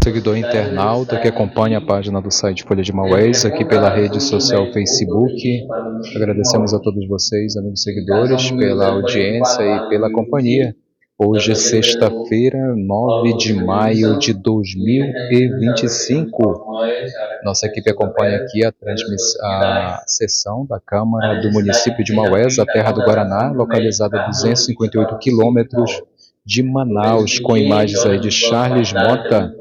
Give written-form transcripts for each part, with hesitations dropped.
seguidor internauta que acompanha a página do site Folha de Maués, aqui pela rede social Facebook. Agradecemos a todos vocês, amigos seguidores, pela audiência e pela companhia. Hoje é sexta-feira, 9 de maio de 2025. Nossa equipe acompanha aqui a sessão da Câmara do município de Maués, a terra do Guaraná, localizada a 258 quilômetros de Manaus, com imagens aí de Charles Mota.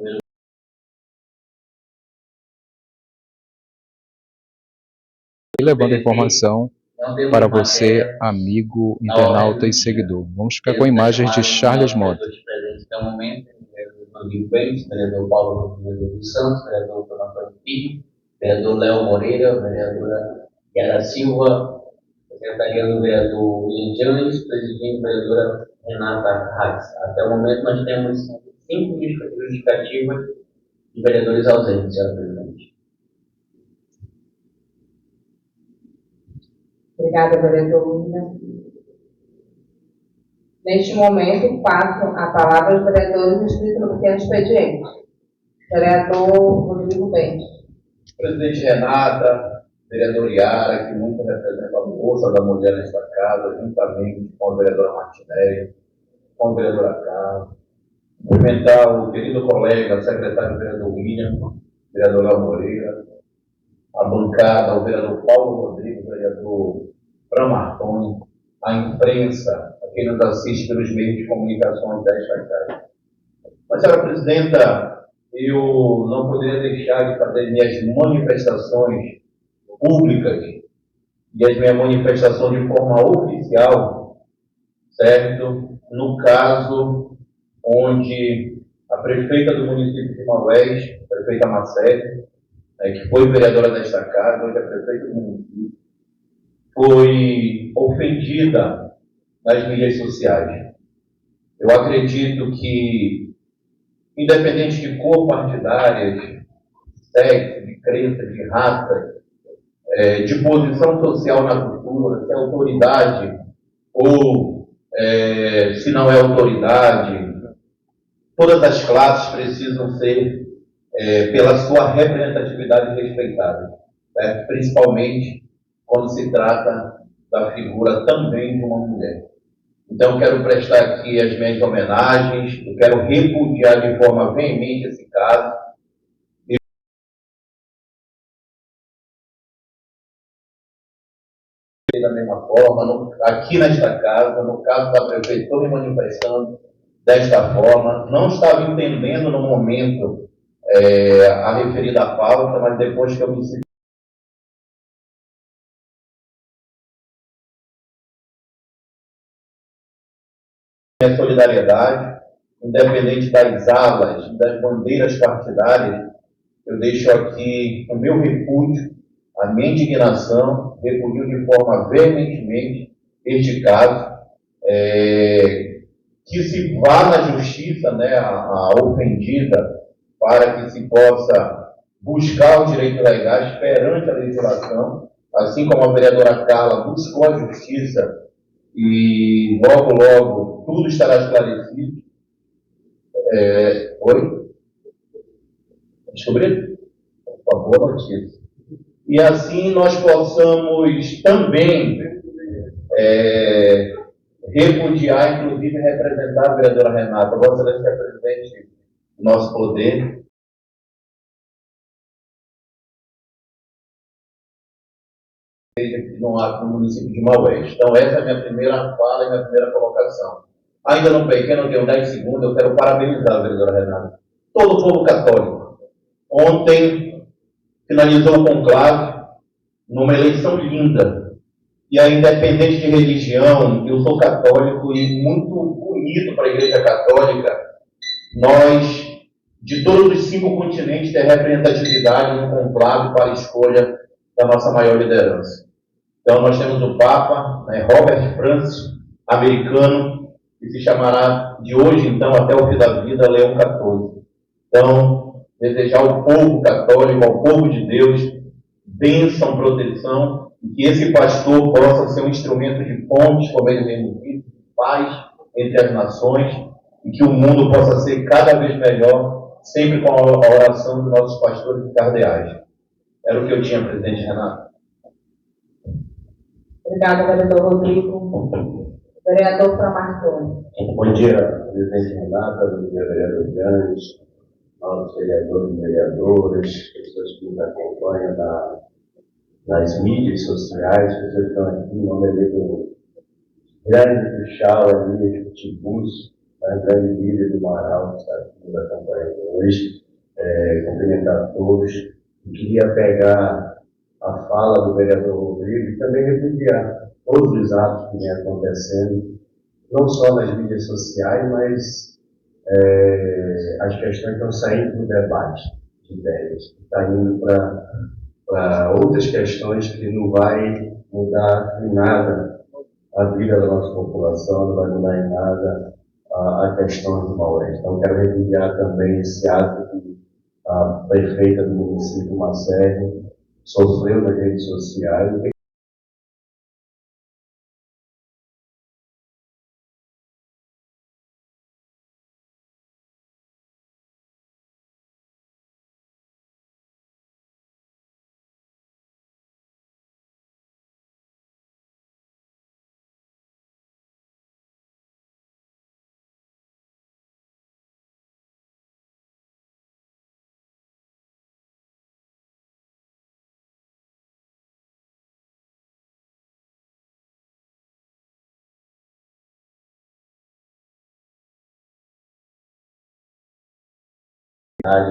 E levando a informação para você, amigo, internauta e seguidor. Vamos ficar com imagens de Charles Mota. Até o momento, vereador Rodrigo Pérez, vereador Paulo Rodrigo dos Santos, vereador Antônio Pinho, vereador Léo Moreira, vereadora Yara Silva, secretaria do vereador William Janes, presidindo a vereadora Renata Hatz. Até o momento nós temos 5 justificativas de vereadores ausentes, senhor presidente. Obrigada, vereador William. Neste momento, passo a palavra aos vereadores inscritos no pequeno expediente. Vereador Rodrigo Pérez. Presidente Renata, vereador Yara, que muito representa a força da mulher nesta casa, juntamente com a vereadora Martinelli, com a vereadora Carla. Cumprimentar o querido colega, secretário vereador William, vereador Léo Moreira, a bancada, o vereador Paulo Rodrigues, o vereador Fran Martoni, a imprensa, a quem nos assiste pelos meios de comunicação desta casa. Mas, senhora presidenta, eu não poderia deixar de fazer minhas manifestações públicas e as minhas manifestações de forma oficial, certo? No caso onde a prefeita do município de Maués, a prefeita Marcele, que foi vereadora desta casa, hoje é prefeita do município, foi ofendida nas mídias sociais. Eu acredito que, independente de cor partidárias, sexo, de crença, de raça, de posição social na cultura, se é autoridade ou se não é autoridade, todas as classes precisam ser, pela sua representatividade, respeitadas, certo? Principalmente quando se trata da figura também de uma mulher. Então, eu quero prestar aqui as minhas homenagens, eu quero repudiar de forma veemente esse caso. Da mesma forma, aqui nesta casa, no caso da prefeita, estou me manifestando desta forma, não estava entendendo no momento a referida pauta, mas depois que eu me senti minha solidariedade, independente das alas, das bandeiras partidárias, eu deixo aqui o meu repúdio, a minha indignação, repudio de forma veementemente este caso, que se vá na justiça, né, a ofendida, para que se possa buscar os direitos legais perante a legislação, assim como a vereadora Carla buscou a justiça e logo, logo, tudo estará esclarecido. Oi? Descobriu? Uma boa notícia. E assim nós possamos também repudiar, inclusive representar a vereadora Renata. Vossa Excelência é presidente do nosso poder. No município de Maués. Então, essa é a minha primeira fala e minha primeira colocação. Ainda não peguei, não tenho 10 segundos, eu quero parabenizar a vereadora Renata. Todo o povo católico. Ontem, finalizou o conclave numa eleição linda. E aí, independente de religião, eu sou católico e muito bonito para a Igreja Católica, nós, de todos os 5 continentes, ter representatividade no conclave para a escolha da nossa maior liderança. Então, nós temos o Papa, Robert Francis, americano, que se chamará de hoje, então, até o fim da vida, Leão XIV. Então, desejar ao povo católico, ao povo de Deus, bênção, proteção, e que esse pastor possa ser um instrumento de pontes, como ele mesmo disse, de paz entre as nações, e que o mundo possa ser cada vez melhor, sempre com a oração dos nossos pastores e cardeais. Era o que eu tinha, presidente Renato. Obrigada, vereador Rodrigo. Vereador Framarconi. Bom dia, presidente Renata, bom dia, vereador Janes, nossos vereadores e vereadoras, pessoas que nos acompanham nas mídias sociais, pessoas que estão aqui, em nome do grande Puxal ali, do Tibus, grande líder do Marau, que está aqui nos acompanhando hoje, cumprimentar a todos. Eu queria pegar a fala do vereador Rodrigo e também repudiar todos os atos que vêm acontecendo, não só nas mídias sociais, mas as questões estão saindo do debate de ideias, está indo para outras questões que não vai mudar em nada a vida da nossa população, não vai mudar em nada a questão do Maués. Então, quero repudiar também esse ato que a prefeita do município, Marcelo, sofreu nas redes sociais.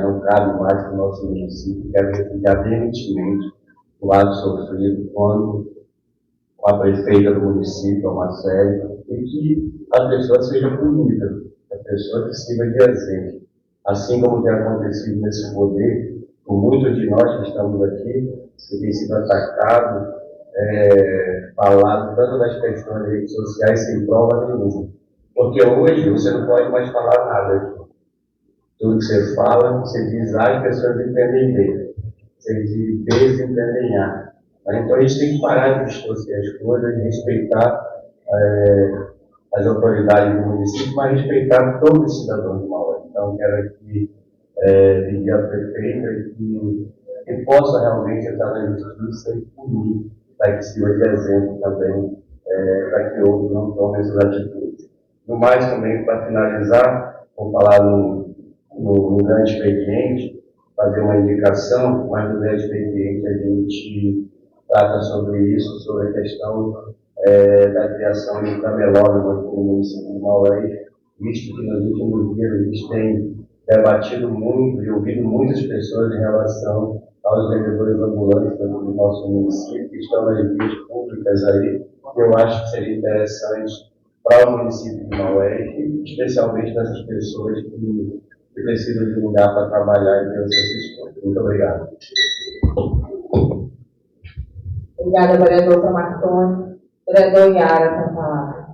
Não cabe mais para o nosso município, quero repudiar veementemente o ato sofrido com a prefeita do município, a Marcelo, e que a pessoa seja punida, a pessoa que sirva de exemplo. Assim como tem acontecido nesse poder, com muitos de nós que estamos aqui, que tem sido atacado, falado tanto das questões das redes sociais sem prova nenhuma. Porque hoje você não pode mais falar nada aqui. Tudo que você fala, você diz A, as pessoas entendem B. Você diz B, eles entendem A. Então a gente tem que parar de distorcer as coisas, respeitar as autoridades do município, mas respeitar todos os cidadãos de Maués. Então quero aqui pedir à prefeita que possa realmente entrar na justiça e punir, para que sirva de exemplo também, para que outros não tomem essas atitudes. No mais, também, para finalizar, vou falar no grande expediente, fazer uma indicação, mas no grande expediente a gente trata sobre isso, sobre a questão da criação de um camelódromo aqui no município de Maués, visto que nos últimos dias a gente tem debatido muito e ouvido muitas pessoas em relação aos vendedores ambulantes do nosso município, que estão nas vias públicas aí. Eu acho que seria interessante para o município de Maués, e especialmente para essas pessoas que precisam de um lugar para trabalhar e ter os seus estudos. Muito obrigado. Obrigada, vereador Framarconi. Vereador Yara, com a palavra.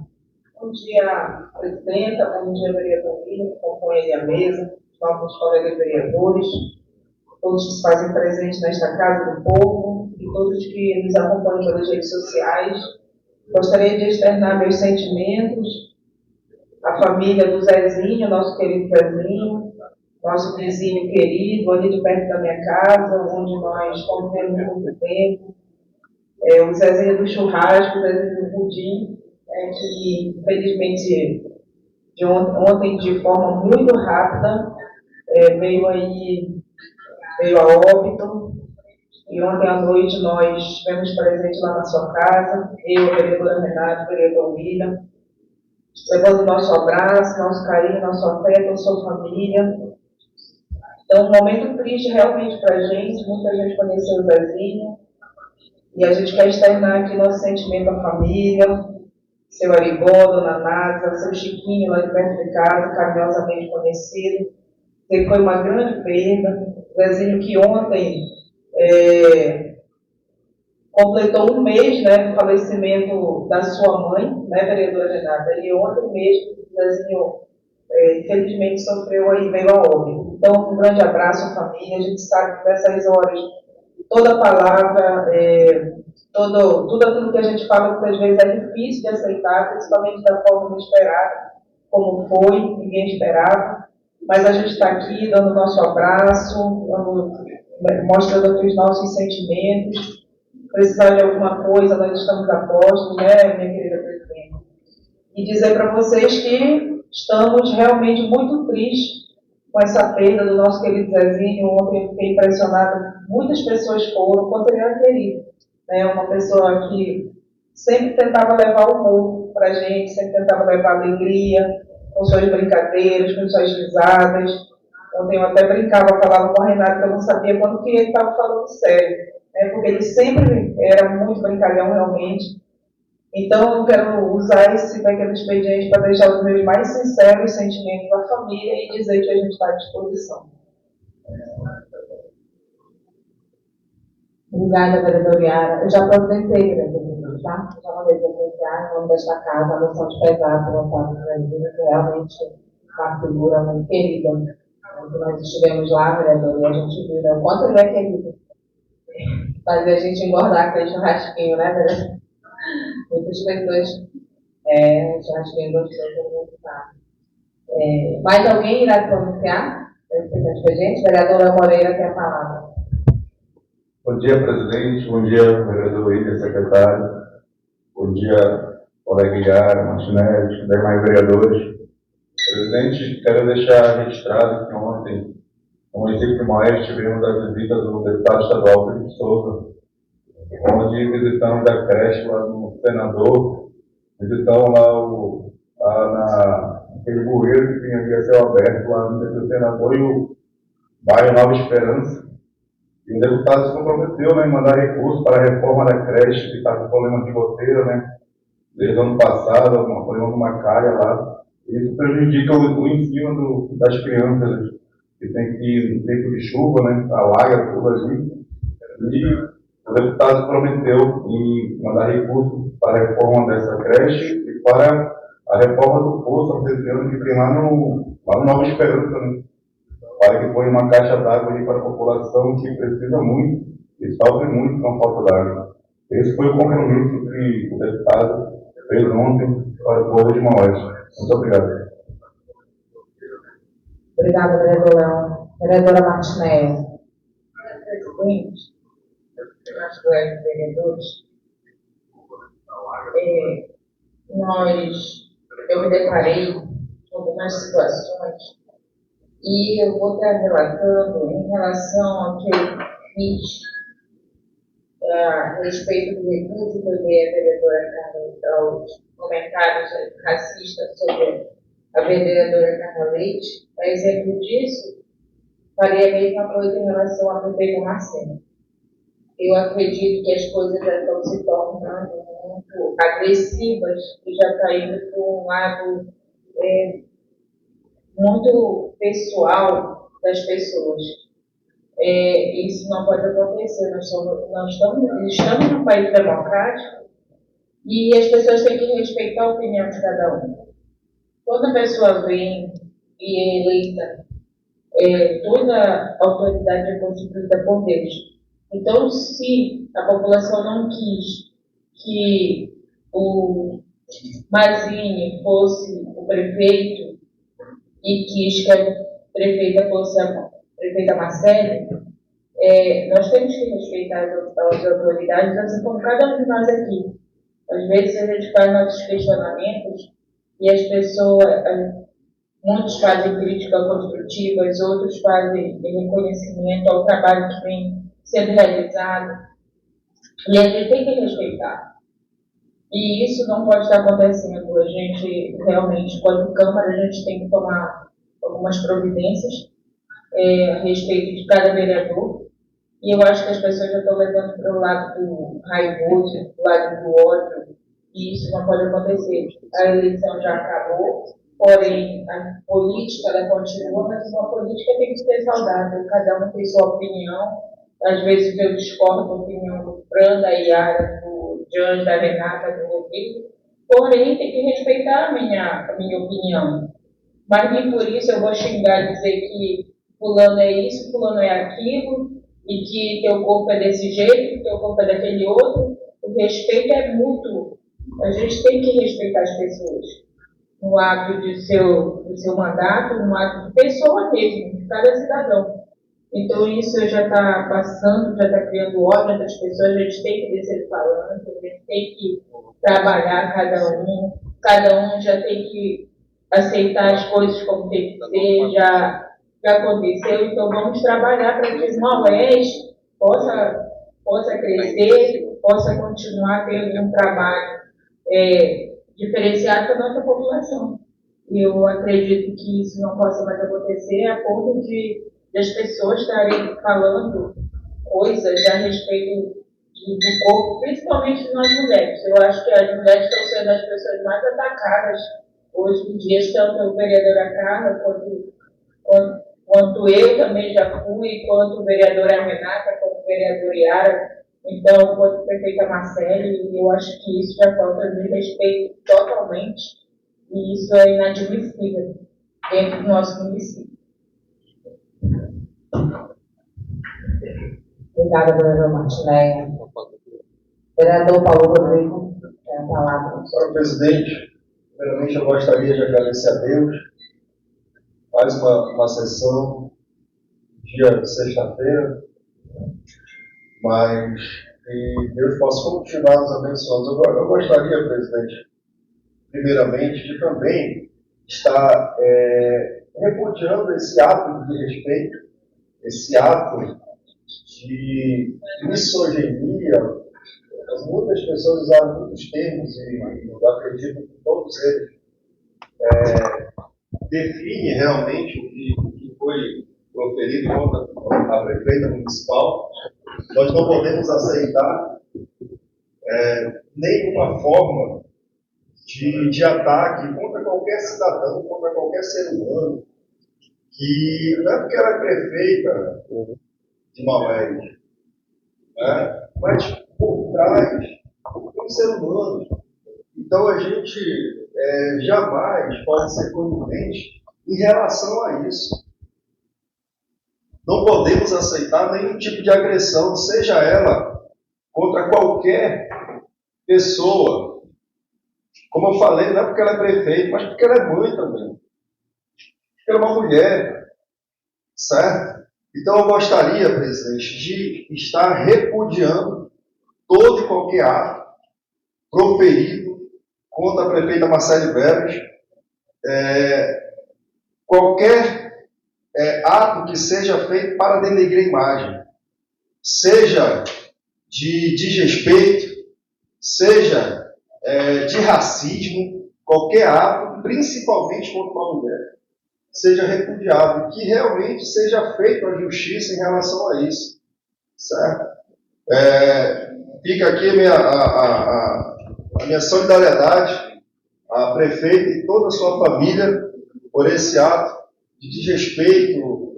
Bom dia, presidenta. Bom dia, vereador William, que compõe a mesa, nossos colegas vereadores, todos que se fazem presentes nesta Casa do Povo e todos que nos acompanham pelas redes sociais. Gostaria de externar meus sentimentos à família do Zezinho, nosso querido Zezinho, nosso vizinho querido, ali de perto da minha casa, onde nós convivemos muito tempo. O Zezinho do churrasco, o Zezinho do pudim, que infelizmente ontem de forma muito rápida veio a óbito, e ontem à noite nós estivemos presentes lá na sua casa, eu, a vereadora Renata, o vereador William, levando nosso abraço, nosso carinho, nosso afeto, a sua família. Então, um momento triste realmente para a gente, muita gente conheceu o Zezinho, e a gente quer externar aqui nosso sentimento à família, seu Arigó, dona Nasa, seu Chiquinho lá de perto de casa, carinhosamente conhecido, que foi uma grande perda. O Zezinho que ontem completou um mês, do falecimento da sua mãe, vereadora Renata, e ontem mesmo o Zezinho infelizmente sofreu e veio a óbito. Então, um grande abraço à família. A gente sabe que nessas horas toda palavra, tudo aquilo que a gente fala, muitas vezes é difícil de aceitar, principalmente da forma inesperada, como foi, ninguém esperava. mas a gente está aqui dando nosso abraço, mostrando aqui os nossos sentimentos. Precisar de alguma coisa, nós estamos a postos, né, minha querida presidente? E dizer para vocês que estamos realmente muito tristes com essa perda do nosso querido Zezinho. Ontem eu fiquei impressionada, muitas pessoas foram, quanto ele era querido. Né? Uma pessoa que sempre tentava levar o humor para a gente, sempre tentava levar alegria, com suas brincadeiras, com suas risadas. Ontem eu até brincava, falava com a Renata que eu não sabia quando que ele estava falando sério, né? Porque ele sempre era muito brincalhão realmente. Então, eu quero usar esse pequeno expediente para deixar os meus mais sinceros sentimentos à família e dizer que a gente está à disposição. Obrigada, vereadora Yara. Eu já providenciei, vereador, tá? Já mandei providenciar em nome desta casa a noção de pesado do Otávio Brandino, que é realmente uma figura muito querida. Nós estivemos lá, vereador, e a gente viu, né, o quanto ele é querido. Fazer a gente engordar aquele churrasquinho, né, vereador? Muitas pessoas, churrasquinho gostoso, muito caro. Mais alguém irá pronunciar esse pequeno expediente? Vereadora Moreira tem a palavra. Bom dia, presidente. Bom dia, vereador William, secretário. Bom dia, colega Yara, Martinelli, demais vereadores. Presidente, quero deixar registrado que ontem, no município de Maués, tivemos a visita do deputado estadual Felipe Souza, onde visitamos a creche lá no Senador, visitamos lá aquele bueiro que tinha a céu aberto lá no Senador e o bairro Nova Esperança. E o deputado se comprometeu, né, em mandar recursos para a reforma da creche, que está com problema de goteira, né, desde o ano passado, um problema de uma calha lá. Isso prejudica o ensino das crianças, que tem que ir no tempo de chuva, né, alaga tudo ali. E o deputado prometeu em mandar recursos para a reforma dessa creche e para a reforma do poço artesiano que tem lá no Nova Esperança, né, para que ponha uma caixa d'água aí para a população que precisa muito e sofre muito com a falta d'água. Esse foi o compromisso que o deputado fez ontem para o povo de Maués. Muito obrigado. Obrigada, vereador Leão. Vereadora Martinelli. Presidente, nossos colegas vereadores, eu me deparei com algumas situações e eu vou estar relatando em relação ao que eu fiz a respeito do recurso que eu dei à vereadora Carla, aos comentários racistas sobre a vereadora Carla Leite. A exemplo disso, faria a mesma coisa em relação à prefeita Marcena. Eu acredito que as coisas já estão se tornando muito agressivas e já está indo para um lado muito pessoal das pessoas. Isso não pode acontecer. Nós estamos num país democrático e as pessoas têm que respeitar a opinião de cada um. Quando a pessoa vem e é eleita, toda a autoridade é constituída por Deus. Então, se a população não quis que o Mazini fosse o prefeito e quis que a prefeita fosse a prefeita Marcele, nós temos que respeitar as autoridades, assim como cada um de nós aqui. Às vezes a gente faz nossos questionamentos e as pessoas, muitos fazem críticas construtivas, outros fazem reconhecimento ao trabalho que vem sendo realizado, e a gente tem que respeitar. E isso não pode estar acontecendo. A gente realmente, quando Câmara, a gente tem que tomar algumas providências a respeito de cada vereador, e eu acho que as pessoas já estão levando para o lado do raivoso, do lado do ódio, e isso não pode acontecer. A eleição já acabou, porém a política ela continua, mas uma política tem que ser saudável, cada um tem sua opinião. Às vezes eu discordo da opinião do Fran, da Yara, do Jan, da Renata, do Rodrigo, porém tem que respeitar a minha opinião. Mas nem por isso eu vou xingar e dizer que fulano é isso, fulano é aquilo, e que teu corpo é desse jeito, teu corpo é daquele outro. O respeito é mútuo. A gente tem que respeitar as pessoas. no ato do seu mandato, no ato de pessoa mesmo, de cada cidadão. Então isso já está passando, já está criando ódio entre as pessoas, a gente tem que descer falando, a gente tem que trabalhar cada um já tem que aceitar as coisas como tem que ser, já aconteceu, então vamos trabalhar para que o Zona Oeste possa crescer, possa continuar tendo um trabalho diferenciado para a nossa população. E eu acredito que isso não possa mais acontecer a ponto de as pessoas estarem falando coisas a respeito do corpo, principalmente de nós mulheres. Eu acho que as mulheres estão sendo as pessoas mais atacadas hoje em dia, tanto a vereadora Carla quanto eu também já fui, quanto a vereadora Renata, quanto a vereadora Yara, então, quanto a prefeita Marcele, eu acho que isso já falta de respeito totalmente, e isso é inadmissível dentro do nosso município. Obrigada, vereador Martinéia. Vereador Paulo Rodrigo, tem a palavra. Senhor presidente, primeiramente eu gostaria de agradecer a Deus. Mais uma sessão, dia de sexta-feira, mas que Deus possa continuar nos abençoando. Eu gostaria, presidente, primeiramente, de também estar repudiando esse ato de respeito, esse ato de misoginia. Muitas pessoas usaram muitos termos e eu acredito que todos eles definem realmente o que foi proferido contra a prefeita municipal. Nós não podemos aceitar nenhuma forma de ataque contra qualquer cidadão, contra qualquer ser humano, que não é porque ela é prefeita de Maués, né? Mas por trás, como ser humano. Então a gente jamais pode ser conivente em relação a isso. Não podemos aceitar nenhum tipo de agressão, seja ela contra qualquer pessoa. Como eu falei, não é porque ela é prefeita, mas porque ela é mãe também. Porque ela é uma mulher, certo? Então eu gostaria, presidente, de estar repudiando todo e qualquer ato proferido contra a prefeita Marcele Veras, qualquer ato que seja feito para denegrir a imagem, seja de desrespeito, seja de racismo, qualquer ato, principalmente contra uma mulher, seja repudiado, que realmente seja feita a justiça em relação a isso, certo? Fica aqui a minha solidariedade à prefeita e toda a sua família por esse ato de desrespeito.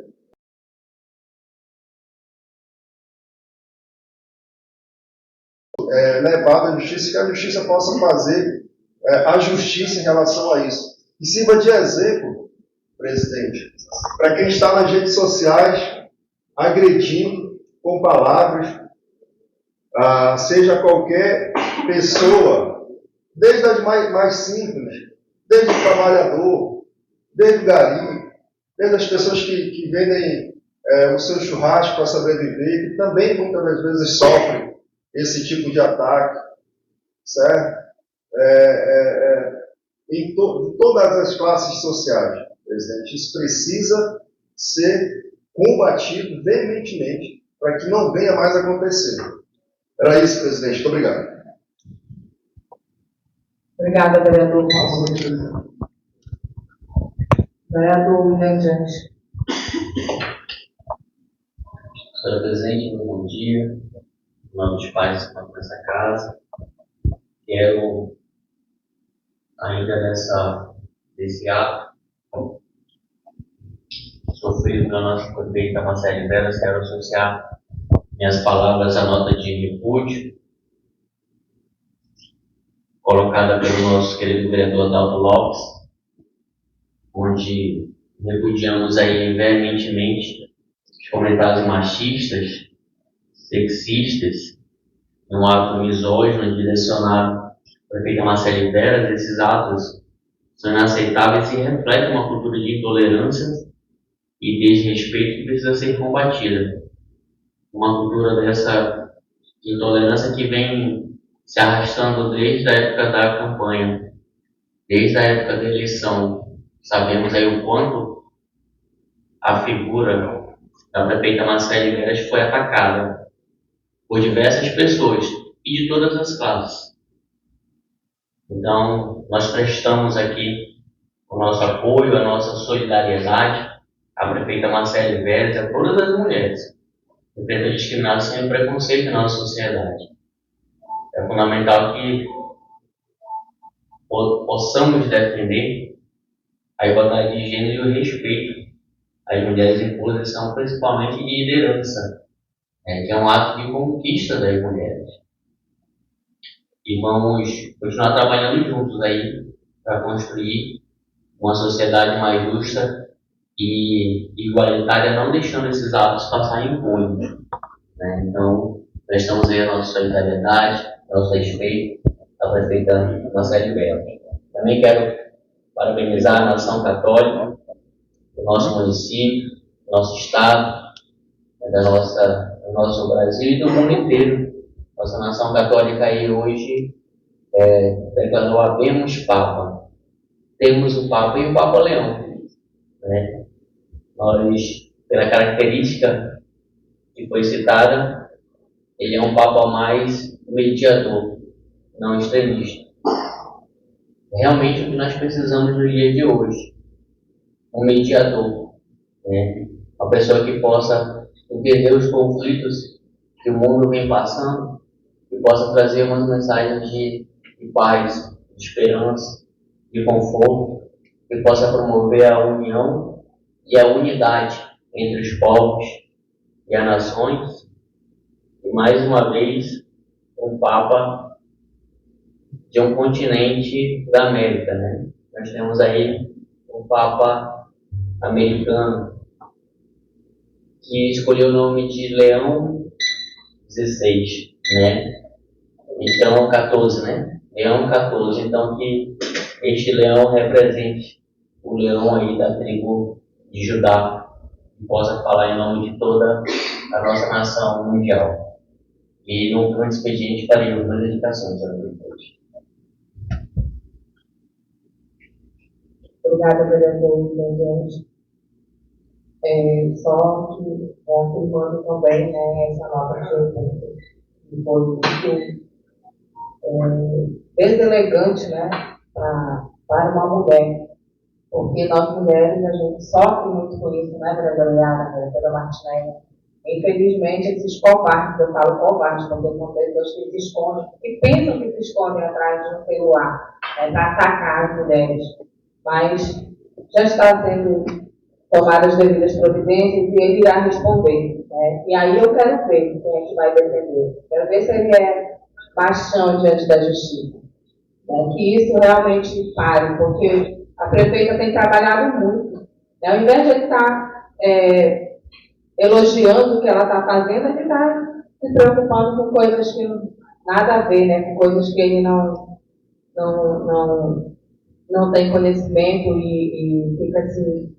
Levado à justiça, que a justiça possa fazer a justiça em relação a isso. E sirva de exemplo, presidente, para quem está nas redes sociais agredindo com palavras, seja qualquer pessoa, desde as mais simples, desde o trabalhador, desde o gari, desde as pessoas que vendem o seu churrasco para sobreviver, que também muitas das vezes sofrem esse tipo de ataque, certo? Em todas as classes sociais, presidente, isso precisa ser combatido veementemente para que não venha mais acontecer. Era isso, presidente. Muito obrigado. Obrigada, vereador Paulo. Vereador William James. Senhora presidente, bom dia. Em nome dos pais que estão nessa casa, quero, ainda desse ato sofrido pela nossa prefeita Marcele Veras, quero associar minhas palavras à nota de repúdio colocada pelo nosso querido vereador Adalto Lopes, onde repudiamos aí veementemente os comentários machistas, sexistas, um ato misógino direcionado à prefeita Marcele Veras. Esses atos são inaceitáveis e refletem uma cultura de intolerância e desrespeito que precisa ser combatida. Uma cultura dessa intolerância que vem se arrastando desde a época da campanha, desde a época da eleição. Sabemos aí o quanto a figura da prefeita Marcele Veras foi atacada por diversas pessoas e de todas as classes. Então, nós prestamos aqui o nosso apoio, a nossa solidariedade à prefeita Marcele Veras e a todas as mulheres que enfrentam discriminação e preconceito na nossa sociedade. É fundamental que possamos defender a igualdade de gênero e o respeito às mulheres em posição, principalmente de liderança, que é um ato de conquista das mulheres. E vamos continuar trabalhando juntos aí para construir uma sociedade mais justa e igualitária, não deixando esses atos passarem impunes. Então, prestamos aí a nossa solidariedade, nosso respeito à prefeita Marcele Veras. Também quero parabenizar a nação católica, o nosso município, o nosso estado, do nosso Brasil e do mundo inteiro. Nossa nação católica aí hoje declarou Habemus Papa. Temos o Papa e o Papa Leão. Nós, pela característica que foi citada, ele é um Papa mais mediador, não extremista. Realmente o que nós precisamos no dia de hoje, um mediador, uma pessoa que possa entender os conflitos que o mundo vem passando e possa trazer umas mensagens de paz, de esperança, de conforto, que possa promover a união e a unidade entre os povos e as nações. E mais uma vez, um Papa de um continente da América, Nós temos aí um Papa americano que escolheu o nome de Leão XVI, Então, 14, Leão 14. Então, que este leão represente o leão aí da tribo de Judá e possa falar em nome de toda a nossa nação mundial. E no grande expediente farei algumas dedicações a Deus. Obrigada, vereador Mendes. Só que afirmando também essa nota que foi muito deselegante para uma mulher, porque nós mulheres a gente sofre muito com isso, vereadora Yara, vereadora Martinelli. Infelizmente, esses covardes, eu falo covardes, porque são pessoas que se escondem, que pensam que se escondem atrás de um celular, para atacar as mulheres. Mas já está sendo tomadas as devidas providências e ele irá responder. E aí eu quero ver quem é que vai defender. Quero ver se ele é paixão diante da justiça. Que isso realmente pare, porque a prefeita tem trabalhado muito. Ao invés de ele estar elogiando o que ela está fazendo, ele está se preocupando com coisas que nada a ver, com coisas que ele não tem conhecimento e fica se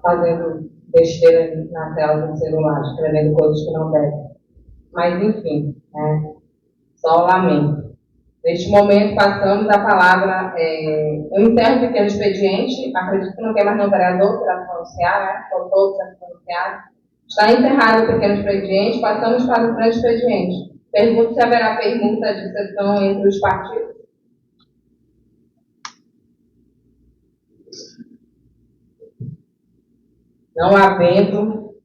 fazendo besteira na tela do celular, escrevendo coisas que não devem. Mas, enfim, só lamento. Neste momento, passamos a palavra. Eu encerro o pequeno expediente. Acredito que não tem mais nenhum vereador para pronunciar, Foram todos já pronunciados. Está encerrado o pequeno expediente. Passamos para o grande expediente. Pergunto se haverá pergunta de sessão entre os partidos. Não havendo.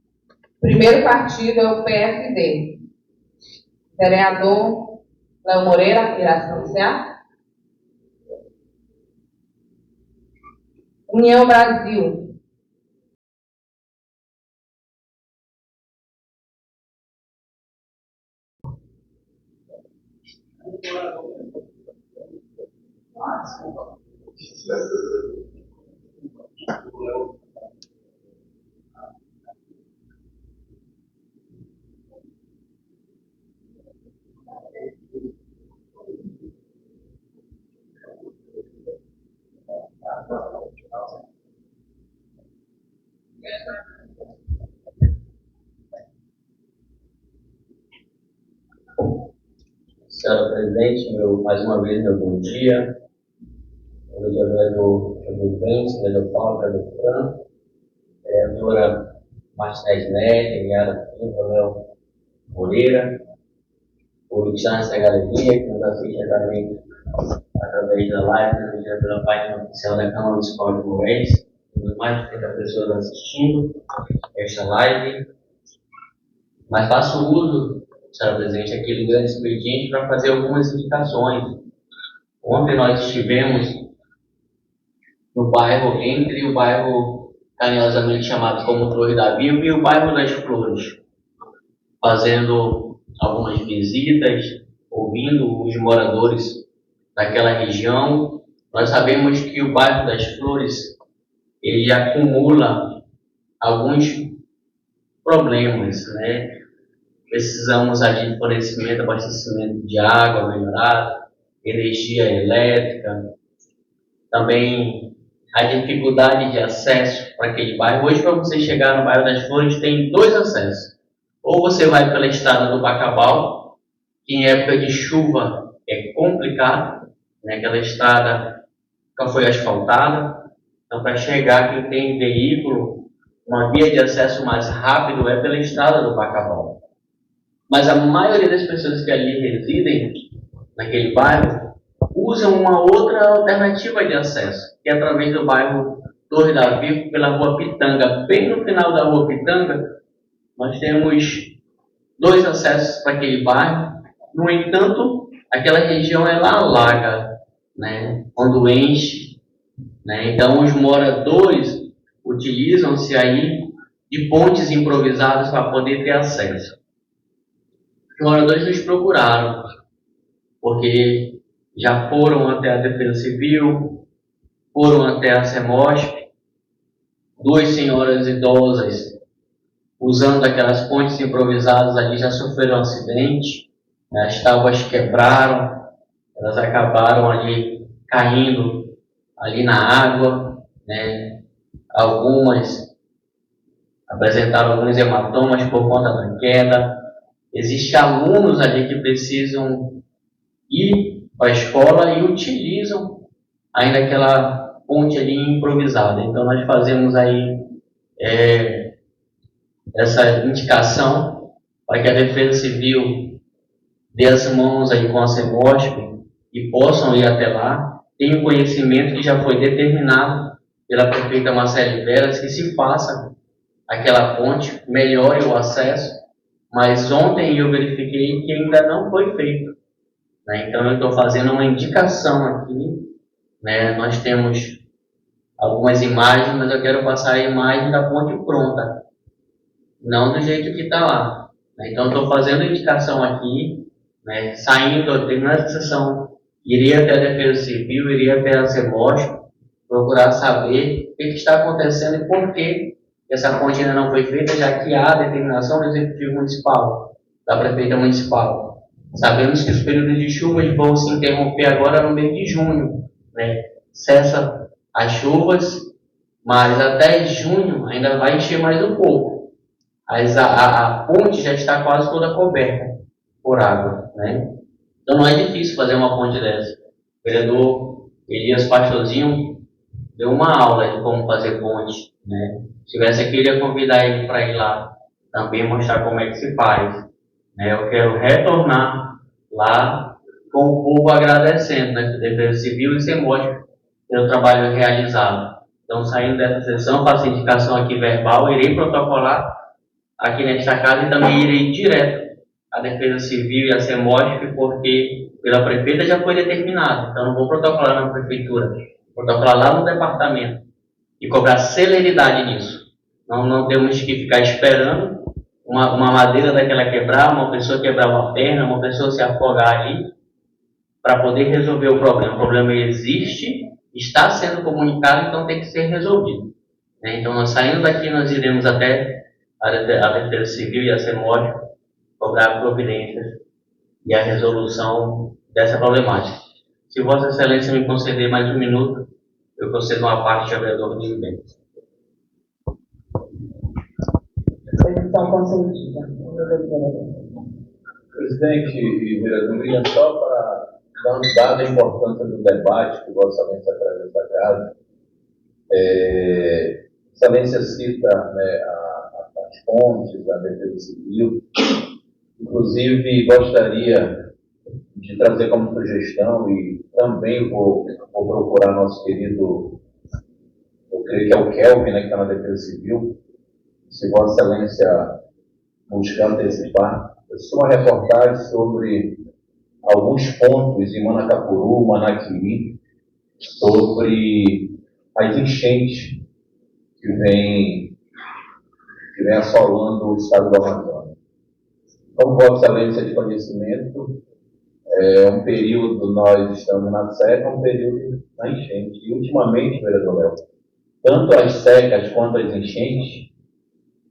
Primeiro partido é o PSD. Vereador Léo Moreira, irá se pronunciar. União Brasil. Senhora Presidente, mais uma vez, meu bom dia. Bom dia, vereador Bentes, vereador Paulo, vereador Fran, vereadora Martinez Neto, Eliara Silva, Léo Moreira, o Chance da Galeria, que nos assiste também através da live, transmitida pela página oficial da Câmara Municipal de Moés. Temos mais de 30 pessoas assistindo esta live. Mas faço uso, senhora Presidente, aqui do grande expediente para fazer algumas indicações. Ontem nós estivemos no bairro, entre o bairro carinhosamente chamado como Torre da Viva e o bairro das Flores, fazendo algumas visitas, ouvindo os moradores daquela região. Nós sabemos que o bairro das Flores, ele acumula alguns problemas, né? Precisamos de fornecimento, abastecimento de água melhorado, energia elétrica, também a dificuldade de acesso para aquele bairro. Hoje, para você chegar no bairro das Flores, tem dois acessos. Ou você vai pela estrada do Bacabal, que em época de chuva é complicado, né? Aquela estrada nunca foi asfaltada. Então, para chegar, quem tem veículo, uma via de acesso mais rápido é pela estrada do Bacabal. Mas a maioria das pessoas que ali residem, naquele bairro, usam uma outra alternativa de acesso, que é através do bairro Torre da Viva, pela Rua Pitanga. Bem no final da Rua Pitanga, nós temos dois acessos para aquele bairro. No entanto, aquela região ela alaga, né? Quando enche, né? Então os moradores utilizam-se aí de pontes improvisadas para poder ter acesso. Os moradores nos procuraram, porque já foram até a Defesa Civil, foram até a CEMOSP, duas senhoras idosas usando aquelas pontes improvisadas ali já sofreram um acidente, né? As tábuas quebraram, elas acabaram ali caindo ali na água, né? Algumas apresentaram alguns hematomas por conta da queda. Existem alunos ali que precisam ir para a escola e utilizam ainda aquela ponte ali improvisada. Então nós fazemos aí essa indicação para que a Defesa Civil dê as mãos aí com a CEMOSP e possam ir até lá. Tenho conhecimento que já foi determinado pela prefeita Marcele Veras que se faça aquela ponte, melhore o acesso, mas ontem eu verifiquei que ainda não foi feito, né? Então eu estou fazendo uma indicação aqui, né? Nós temos algumas imagens, mas eu quero passar a imagem da ponte pronta, não do jeito que está lá, né? Então estou fazendo a indicação aqui, né? Saindo, terminando essa sessão, iria até a Defesa Civil, iria até a CEMOSP, procurar saber o que está acontecendo e por que essa ponte ainda não foi feita, já que há a determinação do Executivo Municipal, da Prefeita Municipal. Sabemos que os períodos de chuvas vão se interromper agora no mês de junho, né? Cessa as chuvas, mas até junho ainda vai encher mais um pouco. A ponte já está quase toda coberta por água, né? Então não é difícil fazer uma ponte dessa. O vereador Elias Pastorzinho deu uma aula de como fazer ponte, né? Se tivesse aqui, eu ia convidar ele para ir lá também mostrar como é que se faz, né? Eu quero retornar lá com o povo agradecendo, né? Defesa Civil e CEMOSP pelo trabalho realizado. Então, saindo dessa sessão, faço indicação aqui verbal, irei protocolar aqui nesta casa e também irei direto à Defesa Civil e à CEMOSP, porque pela prefeita já foi determinado. Então, não vou protocolar na prefeitura, vou protocolar lá no departamento e cobrar celeridade nisso. Não temos que ficar esperando uma madeira daquela quebrar, uma pessoa quebrar uma perna, uma pessoa se afogar ali, para poder resolver o problema. O problema existe, está sendo comunicado, então tem que ser resolvido, né? Então, nós saindo daqui, nós iremos até a Defesa Civil e a CEMOSP cobrar providências e a resolução dessa problemática. Se Vossa Excelência me conceder mais um minuto, eu concedo uma parte ao vereador Rodrigo Bentes. Petição concedida. Presidente e vereadoria, só para dar dada a importância do debate que o Vossa Excelência traz nessa casa, Excelência cita, né, as fontes da Defesa Civil. Inclusive, gostaria de trazer como sugestão, e também vou procurar nosso querido, eu creio que é o Kelvin, né, que está na Defesa Civil, se Vossa Excelência buscar antecipar, uma reportagem sobre alguns pontos em Manacapuru, Manaquiri, sobre as enchentes que vem assolando o estado do Amazonas. Como Vossa Excelência de conhecimento, é um período, nós estamos na seca, um período na enchente. E ultimamente, vereador Léo, tanto as secas quanto as enchentes,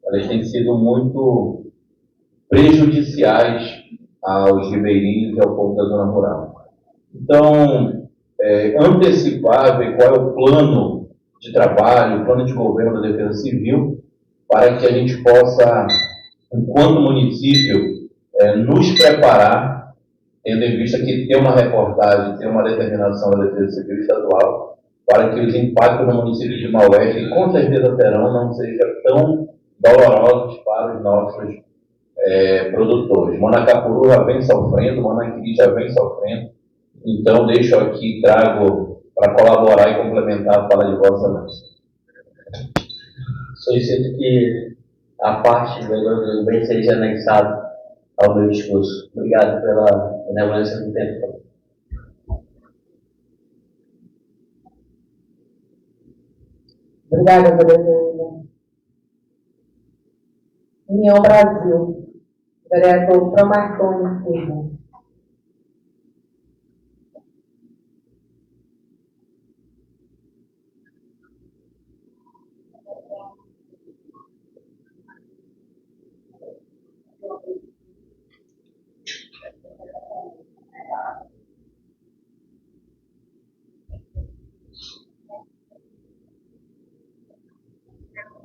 elas têm sido muito prejudiciais aos ribeirinhos e ao povo da zona rural. Então, antecipar, ver qual é o plano de trabalho, o plano de governo da Defesa Civil, para que a gente possa, enquanto município, nos preparar, tendo em vista que tem uma reportagem, tem uma determinação da Defesa Civil estadual, para que os impactos no município de Maués, que com certeza terão, não sejam tão dolorosos para os nossos produtores. Manacapuru já vem sofrendo, Manaquiri já vem sofrendo, então deixo aqui, trago para colaborar e complementar a fala de Vossa Excelência. Solicito que a parte do bem seja anexado ao meu discurso. Obrigado pela benevolência do tempo. Obrigada, vereadora. União Brasil, vereador Promarconi Silva.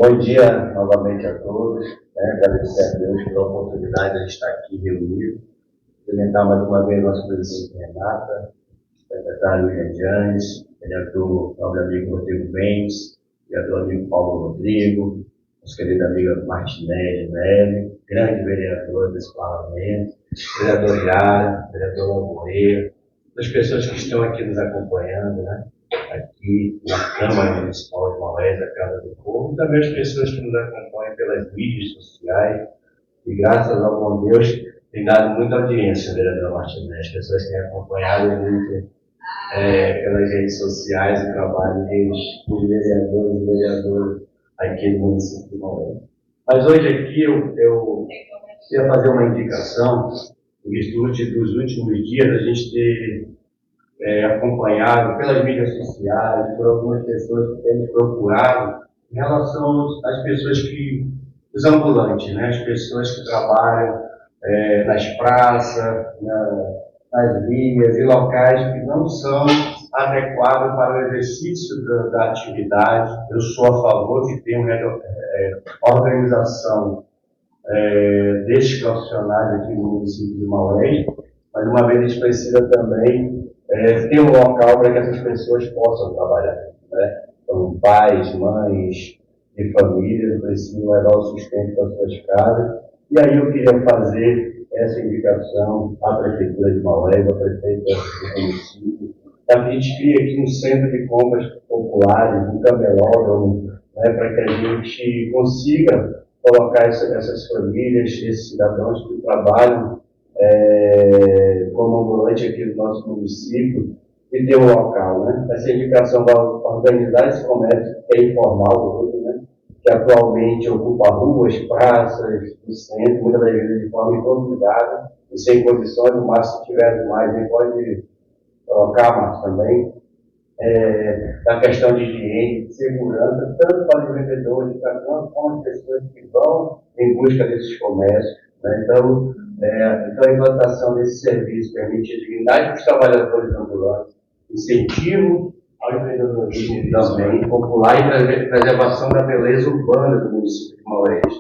Bom dia novamente a todos, agradecer a Deus pela oportunidade de estar aqui reunido, cumprimentar mais uma vez nosso presidente Renata, secretário William Janes, vereador, nobre amigo Rodrigo Mendes, vereador amigo Paulo Rodrigo, nossa querida amiga Martinelli Neve, grande vereador desse parlamento, vereador Yara, vereador Moreira, as pessoas que estão aqui nos acompanhando, né? Aqui na Câmara Municipal de Maués, a Casa do Povo, e também as pessoas que nos acompanham pelas mídias sociais, e graças ao bom Deus tem dado muita audiência, vereador Martinez, as pessoas têm acompanhado muito pelas redes sociais o trabalho dos vereadores e vereadoras aqui do município de Maués. Mas hoje aqui eu queria fazer uma indicação, em virtude dos últimos dias a gente ter acompanhado pelas mídias sociais, por algumas pessoas que têm procurado, em relação às pessoas os ambulantes, né? As pessoas que trabalham nas praças, nas vias e locais que não são adequados para o exercício da atividade. Eu sou a favor que tenha uma organização desses profissionais aqui no município de Maués, mas uma vez a gente precisa também ter um local para que essas pessoas possam trabalhar, né? Então, pais, mães de família precisam levar o sustento para suas casas. E aí eu queria fazer essa indicação à Prefeitura de Maués, à Prefeita do município, para que a gente crie aqui um centro de compras populares, um camelódromo, né, para que a gente consiga colocar essas famílias, esses cidadãos que trabalham como ambulante aqui do nosso município, e ter um local, né? Essa indicação vai organizar esse comércio que é informal hoje, né? Que atualmente ocupa ruas, praças, do centro, muitas das vezes de forma improvisada e sem condições. O Márcio, se tiver mais, ele pode colocar, Márcio, também, da questão de higiene, de segurança, tanto para os vendedores, como as pessoas que vão em busca desses comércios, né? Então, a implantação desse serviço permite a dignidade dos trabalhadores ambulantes, incentivo ao empreendedorismo também popular e preservação da beleza urbana do município de Maués.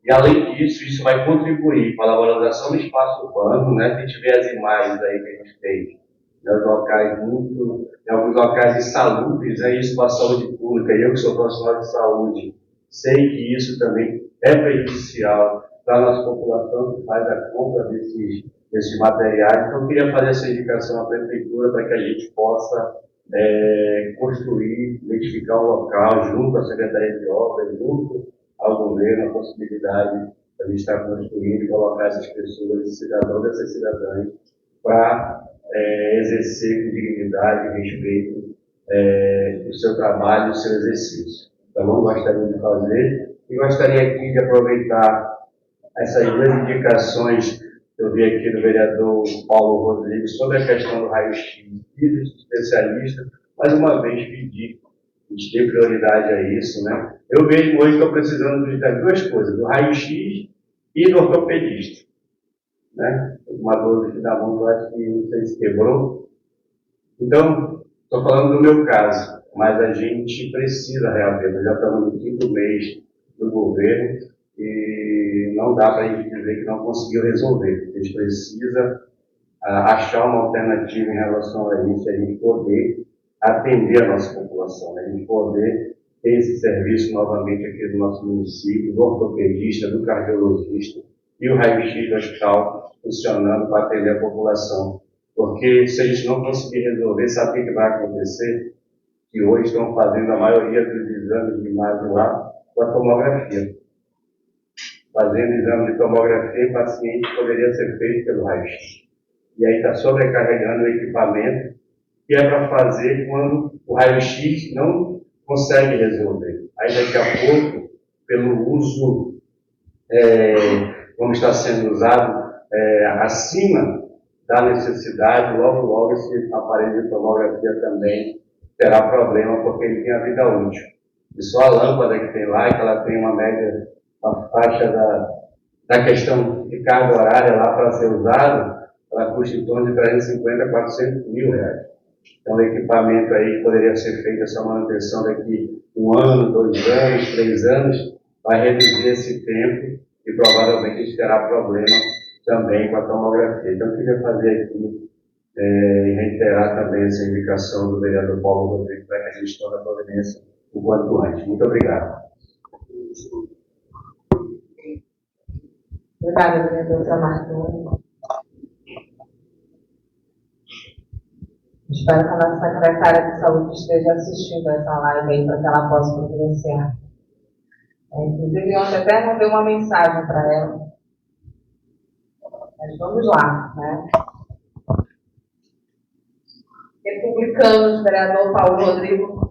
E além disso, isso vai contribuir para a valorização do espaço urbano, né? A gente vê as imagens aí que a gente tem, nos locais em alguns locais insalubres, né? Isso para a saúde pública. Eu que sou profissional de saúde, sei que isso também é prejudicial para a nossa população que faz a compra desses materiais. Então, eu queria fazer essa indicação à Prefeitura para que a gente possa construir, identificar o local junto à Secretaria de Obras, junto ao governo, a possibilidade de a gente estar construindo e colocar essas pessoas, esses cidadãos e essas cidadãs, para exercer com dignidade e respeito o seu trabalho e o seu exercício. Então, não gostaria de fazer e gostaria aqui de aproveitar essas duas indicações que eu vi aqui do vereador Paulo Rodrigues sobre a questão do raio-x e dos especialistas, mais uma vez pedir a gente dê prioridade a isso, né? Eu mesmo hoje estou precisando das duas coisas, do raio-x e do ortopedista, né? Uma dor aqui da mão, eu acho que não sei se quebrou. Então, estou falando do meu caso, mas a gente precisa reaver. Nós já estamos no 5º mês do governo e não dá para a gente dizer que não conseguiu resolver. A gente precisa achar uma alternativa em relação a isso, a gente poder atender a nossa população, né? A gente poder ter esse serviço novamente aqui no nosso município, do ortopedista, do cardiologista e o raio-x do hospital funcionando para atender a população. Porque se a gente não conseguir resolver, sabe o que vai acontecer? Que hoje estão fazendo a maioria dos exames de imagem lá com a tomografia. Fazendo exame de tomografia em paciente que poderia ser feito pelo raio-x. E aí está sobrecarregando o equipamento que é para fazer quando o raio-x não consegue resolver. Aí daqui a pouco, pelo uso, como está sendo usado, acima da necessidade, logo esse aparelho de tomografia também terá problema, porque ele tem a vida útil. E só a lâmpada que tem lá, que ela tem uma média, uma faixa da questão de carga horária lá para ser usada, ela custa em torno de 350 a 400 mil reais. Então, o equipamento aí que poderia ser feito essa manutenção daqui 1 ano, 2 anos, 3 anos, vai reduzir esse tempo e provavelmente a gente terá problema também com a tomografia. Então, eu queria fazer aqui e reiterar também essa indicação do vereador Paulo Rodrigues para que a gente tome a providência o quanto antes. Muito obrigado. Obrigada, vereador Martins. Espero que a nossa secretária de saúde esteja assistindo essa live aí para que ela possa providenciar. Inclusive, ontem até mandei uma mensagem para ela. Mas vamos lá, né? Republicanos, vereador Paulo Rodrigo.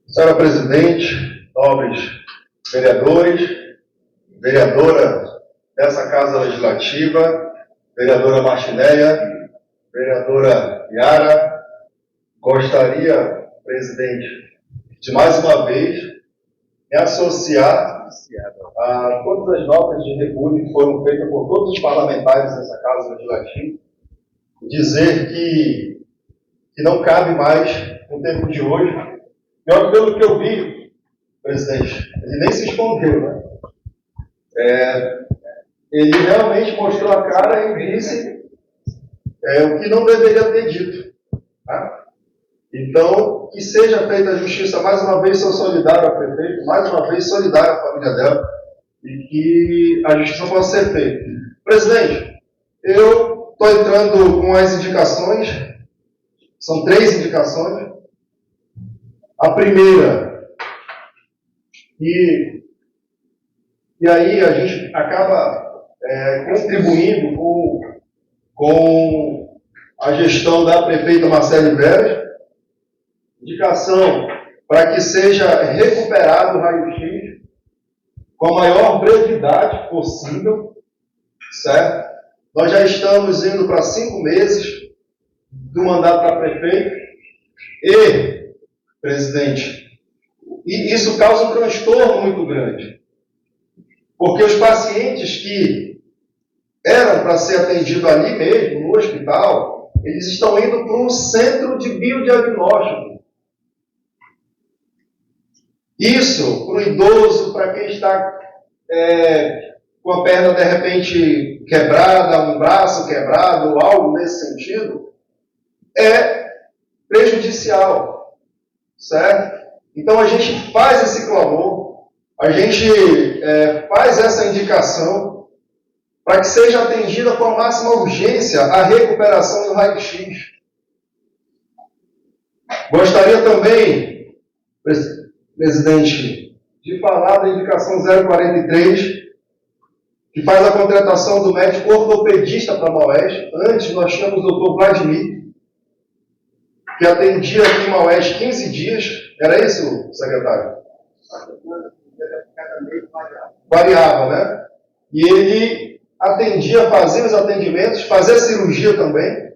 Senhora Presidente, nobres vereadores, vereadora dessa Casa Legislativa, vereadora Martinéia, vereadora Yara, gostaria, presidente, de mais uma vez me associar a todas as notas de repúdio que foram feitas por todos os parlamentares dessa Casa Legislativa, dizer que não cabe mais no tempo de hoje. Pior pelo que eu vi, presidente, ele nem se escondeu, né? Ele realmente mostrou a cara e disse o que não deveria ter dito. Tá? Então, que seja feita a justiça, mais uma vez sou solidário ao prefeito, mais uma vez solidário à família dela, e que a justiça possa ser feita. Presidente, eu estou entrando com as indicações, são 3 indicações. A primeira, e aí a gente acaba contribuindo com a gestão da prefeita Marcele Veras, indicação para que seja recuperado o raio-x com a maior brevidade possível, certo? Nós já estamos indo para 5 meses do mandato para prefeito e, presidente, e isso causa um transtorno muito grande. Porque os pacientes que eram para ser atendidos ali mesmo, no hospital, eles estão indo para um centro de biodiagnóstico. Isso, para o idoso, para quem está com a perna de repente quebrada, um braço quebrado, ou algo nesse sentido, é prejudicial, certo? Então a gente faz esse clamor, a gente faz essa indicação para que seja atendida com a máxima urgência a recuperação do raio-x. Gostaria também, presidente, de falar da indicação 043, que faz a contratação do médico ortopedista para a Maués. Antes nós tínhamos o doutor Vladimir, que atendia aqui em Maués 15 dias. Era isso, secretário? Variava, né? E ele atendia, fazia os atendimentos, fazia cirurgia também.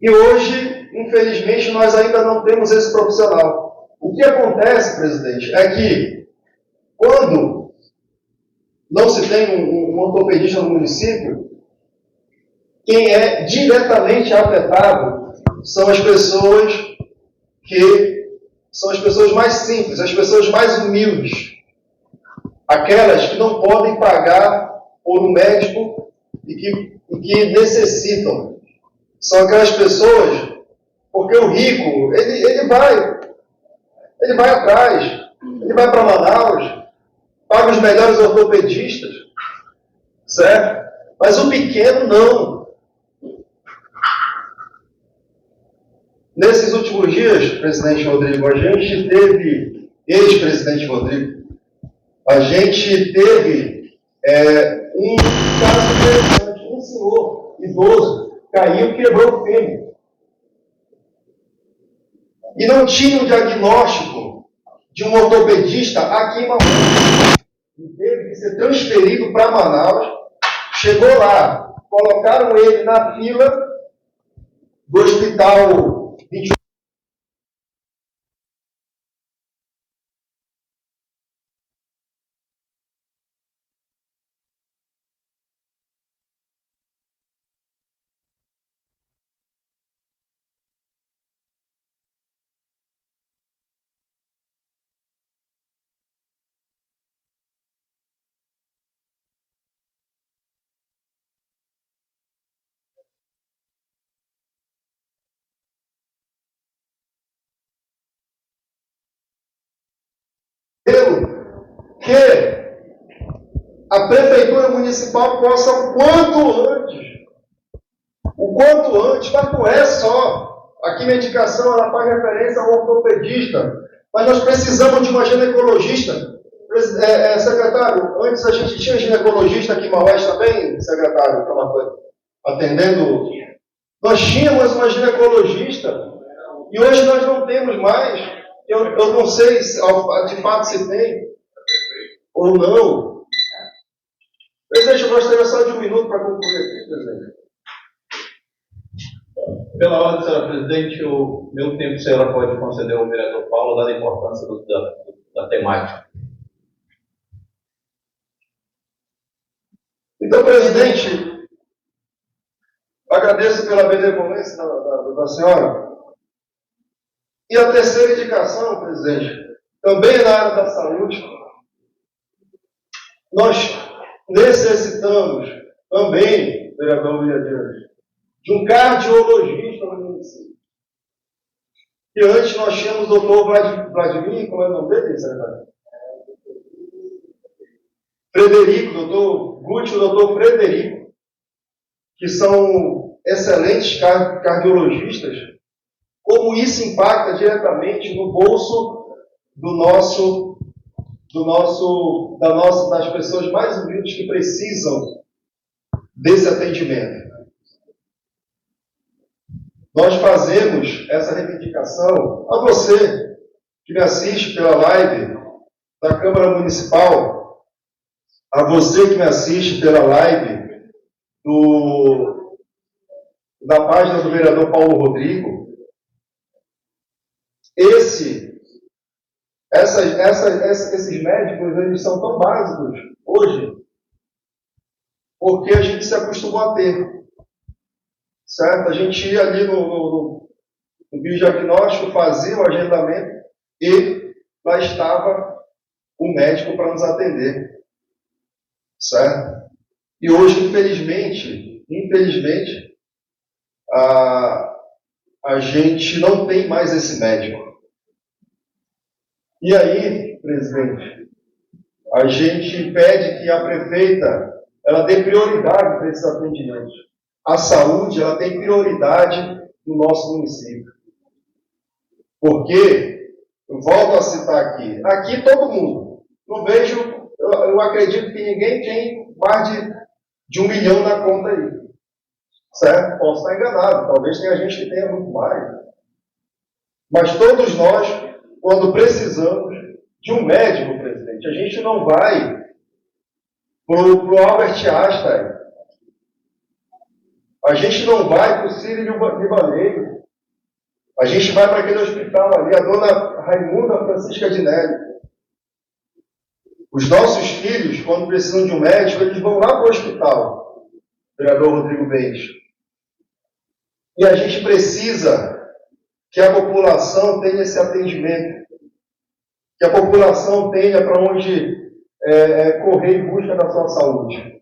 E hoje, infelizmente, nós ainda não temos esse profissional. O que acontece, presidente, é que quando não se tem um ortopedista no município, quem é diretamente afetado são as pessoas mais simples, as pessoas mais humildes, aquelas que não podem pagar por um médico e que necessitam. São aquelas pessoas, porque o rico, ele vai atrás, ele vai para Manaus, paga os melhores ortopedistas, certo? Mas o pequeno não. Nesses últimos dias, presidente Rodrigo, ex-presidente Rodrigo, a gente teve um caso interessante. Um senhor idoso caiu e quebrou o fêmur. E não tinha um diagnóstico de um ortopedista aqui em Manaus. E teve que ser transferido para Manaus. Chegou lá, colocaram ele na fila do hospital 21. Que a prefeitura municipal possa o quanto antes, mas não é só. Aqui na indicação ela faz referência ao ortopedista, mas nós precisamos de uma ginecologista. Secretário, antes a gente tinha ginecologista aqui em Maués também, secretário, atendendo. Nós tínhamos uma ginecologista e hoje nós não temos mais. Eu não sei se de fato se tem ou não. Presidente, eu gostaria só de um minuto para concluir aqui, presidente. Pela ordem, senhora presidente, o meu tempo a senhora pode conceder ao vereador Paulo, dada a importância da temática. Então, presidente, agradeço pela benevolência da senhora. E a terceira indicação, presidente, também na área da saúde, nós necessitamos também, vereador Villadeiras, de um cardiologista no município. E antes nós tínhamos o doutor Vladimir, como é o nome dele, secretário? Frederico, doutor Guti e o doutor Frederico, que são excelentes cardiologistas. Como isso impacta diretamente no bolso das pessoas mais humildes que precisam desse atendimento. Nós fazemos essa reivindicação a você que me assiste pela live da Câmara Municipal, a você que me assiste pela live da página do vereador Paulo Rodrigo, esses médicos, eles são tão básicos hoje, porque a gente se acostumou a ter, certo? A gente ia ali no biodiagnóstico, fazia o agendamento e lá estava o médico para nos atender, certo? E hoje, infelizmente, a gente não tem mais esse médico. E aí, presidente, a gente pede que a prefeita ela dê prioridade para esses atendimentos. A saúde ela tem prioridade no nosso município. Porque, eu volto a citar aqui todo mundo, não vejo, eu acredito que ninguém tem mais de 1 milhão na conta aí. Certo? Posso estar enganado, talvez tenha gente que tenha muito mais. Mas todos nós, quando precisamos de um médico, presidente, a gente não vai para o Albert Einstein, a gente não vai para o Sírio Libaneiro, a gente vai para aquele hospital ali, a dona Raimunda Francisca de Nelly. Os nossos filhos, quando precisam de um médico, eles vão lá para o hospital, vereador Rodrigo Mendes. E a gente precisa que a população tenha esse atendimento, que a população tenha para onde correr em busca da sua saúde.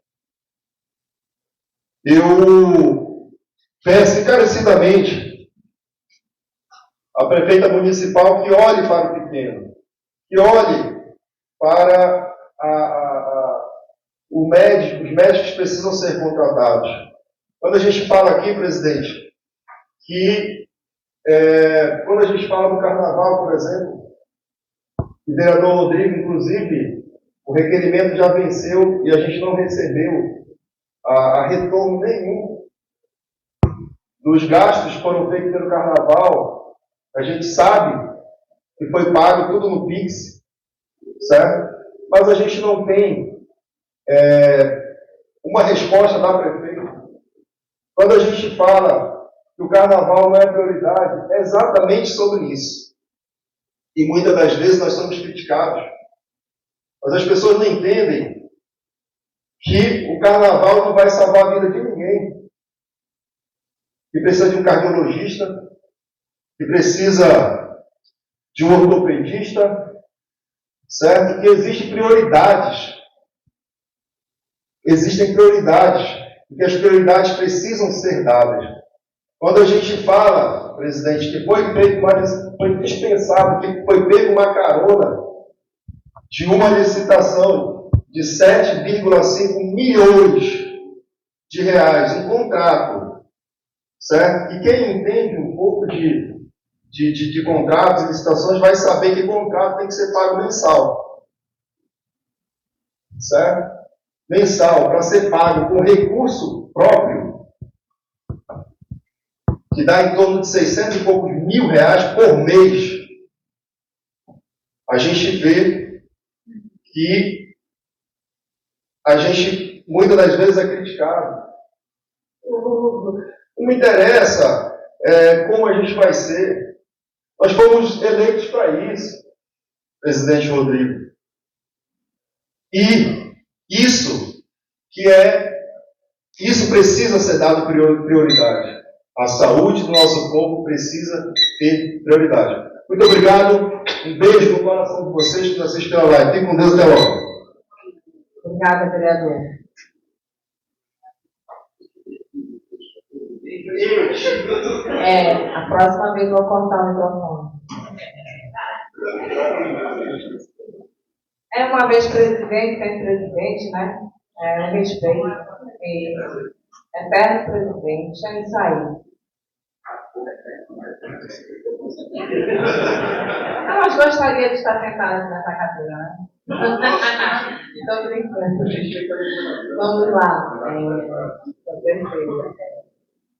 Eu peço encarecidamente à prefeita municipal que olhe para o pequeno, que olhe para os médicos precisam ser contratados. Quando a gente fala aqui, presidente, que quando a gente fala do carnaval, por exemplo, o vereador Rodrigo, inclusive, o requerimento já venceu e a gente não recebeu a retorno nenhum dos gastos que foram feitos pelo carnaval. A gente sabe que foi pago tudo no Pix, certo? Mas a gente não tem uma resposta da prefeita. Quando a gente fala que o carnaval não é prioridade, é exatamente sobre isso. E muitas das vezes nós somos criticados. Mas as pessoas não entendem que o carnaval não vai salvar a vida de ninguém. Que precisa de um cardiologista, que precisa de um ortopedista, certo? Que existem prioridades. Existem prioridades, e que as prioridades precisam ser dadas. Quando a gente fala, presidente, que foi dispensado, que foi pego uma carona de uma licitação de 7,5 milhões de reais, um contrato, certo? E quem entende um pouco de contratos e licitações vai saber que contrato tem que ser pago mensal, certo? Mensal, para ser pago com recurso próprio, que dá em torno de 600 e poucos mil reais por mês, a gente vê que a gente, muitas das vezes, é criticado. Não me interessa como a gente vai ser. Nós fomos eleitos para isso, presidente Rodrigo. E isso precisa ser dado prioridade. A saúde do nosso povo precisa ter prioridade. Muito obrigado. Um beijo no coração de vocês que nos assistem a live. Fiquem com Deus até logo. Obrigada, vereador. A próxima vez eu vou cortar o microfone. Uma vez presidente, sempre presidente, né? Respeito. Eterno presidente, deixa ele sair. Mas gostaria de estar sentada nessa cadeira, né? Estou brincando. Vamos lá. Perfeito.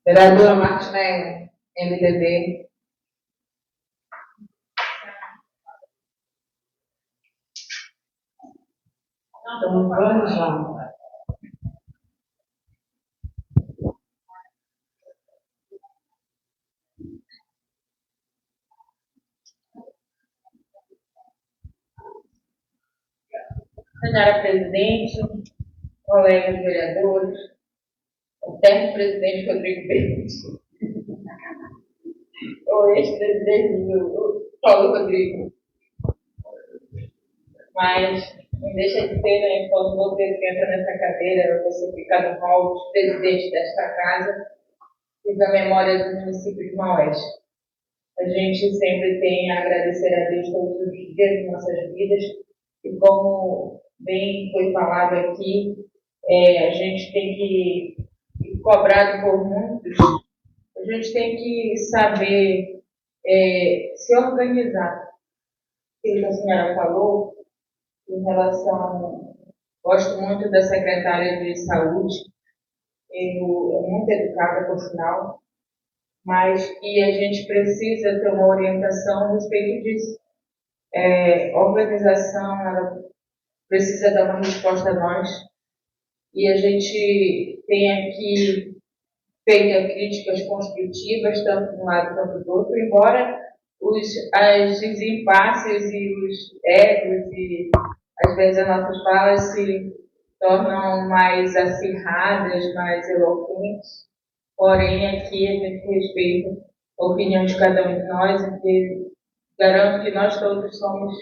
Vereadora Martinelli, MDB. Então, vamos lá. senhora presidente, colegas vereadores, o termo presidente Rodrigo Berti, o ex-presidente do Paulo Rodrigo. Mas não deixa de ser, né, quando você senta nessa cadeira, você fica no hall de presidente desta casa, e da memória do município de Maués. A gente sempre tem a agradecer a Deus todos os dias de nossas vidas, e como bem foi falado aqui, a gente tem que, cobrado por muitos, a gente tem que saber se organizar. O que a senhora falou, em relação, gosto muito da secretária de saúde, é muito educada, por sinal, mas que a gente precisa ter uma orientação a respeito disso. A organização, ela precisa dar uma resposta a nós, e a gente tem aqui feito críticas construtivas, tanto de um lado quanto do outro, embora os impasses e os egos e às vezes as nossas falas se tornam mais acirradas, mais eloquentes, porém aqui a gente respeita a opinião de cada um de nós, e garanto que nós todos somos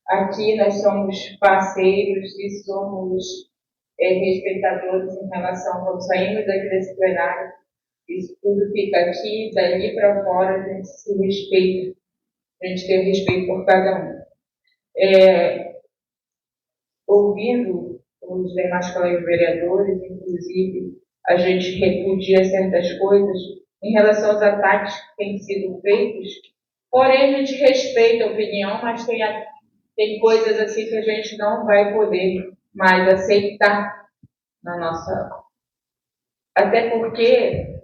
aqui, nós somos parceiros e somos respeitadores em relação, quando saímos daqui desse plenário, isso tudo fica aqui, dali para fora a gente se respeita, a gente tem respeito por cada um. Ouvindo os demais colegas vereadores, inclusive, a gente repudia certas coisas em relação aos ataques que têm sido feitos, porém a gente respeita a opinião, mas tem coisas assim que a gente não vai poder mais aceitar na nossa... Até porque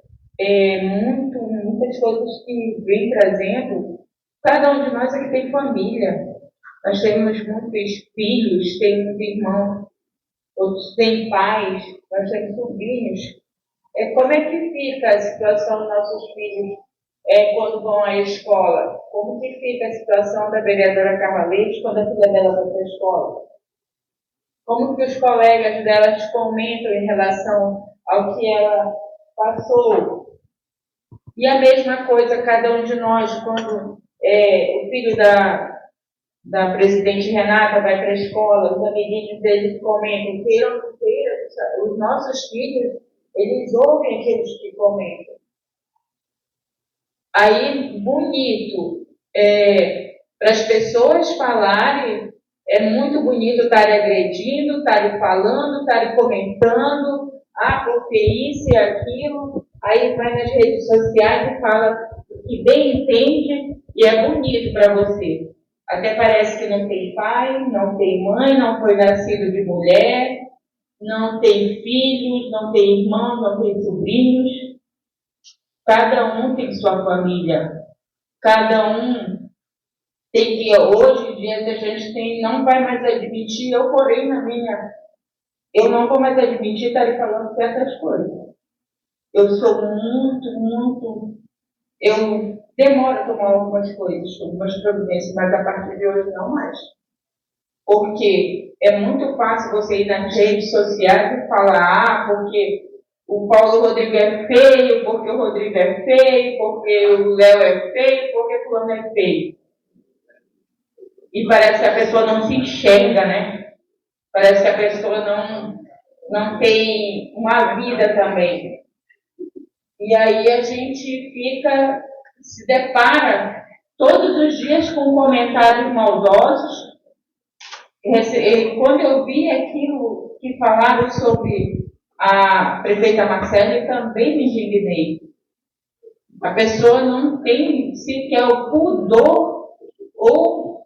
muitas coisas que vem trazendo, cada um de nós aqui tem família, nós temos muitos filhos, temos irmãos, outros têm pais, nós temos sobrinhos. Como é que fica a situação dos nossos filhos quando vão à escola? Como que fica a situação da vereadora Carla Leite quando a filha dela vai para a escola? Como que os colegas delas comentam em relação ao que ela passou? E a mesma coisa cada um de nós, quando o filho da presidente Renata vai para a escola, os amiguinhos deles comentam, queiram ou não queiram, os nossos filhos, eles ouvem aqueles que comentam. Aí, bonito, para as pessoas falarem, é muito bonito estarem agredindo, estarem falando, estarem comentando, porque isso e aquilo, aí vai nas redes sociais e fala o que bem entende e é bonito para você. Até parece que não tem pai, não tem mãe, não foi nascido de mulher, não tem filhos, não tem irmãos, não tem sobrinhos. Cada um tem sua família. Cada um tem que, hoje em dia, a gente não vai mais admitir, eu não vou mais admitir estar falando certas coisas. Eu sou eu demoro a tomar algumas coisas, algumas providências, mas a partir de hoje não mais. Porque é muito fácil você ir nas redes sociais e falar, porque o Paulo Rodrigo é feio, porque o Rodrigo é feio, porque o Léo é feio, porque o fulano é feio. E parece que a pessoa não se enxerga, né? Parece que a pessoa não tem uma vida também. E aí a gente se depara todos os dias com comentários maldosos. Quando eu vi aquilo que falaram sobre a prefeita Marcela, eu também me indignei. A pessoa não tem sequer o pudor ou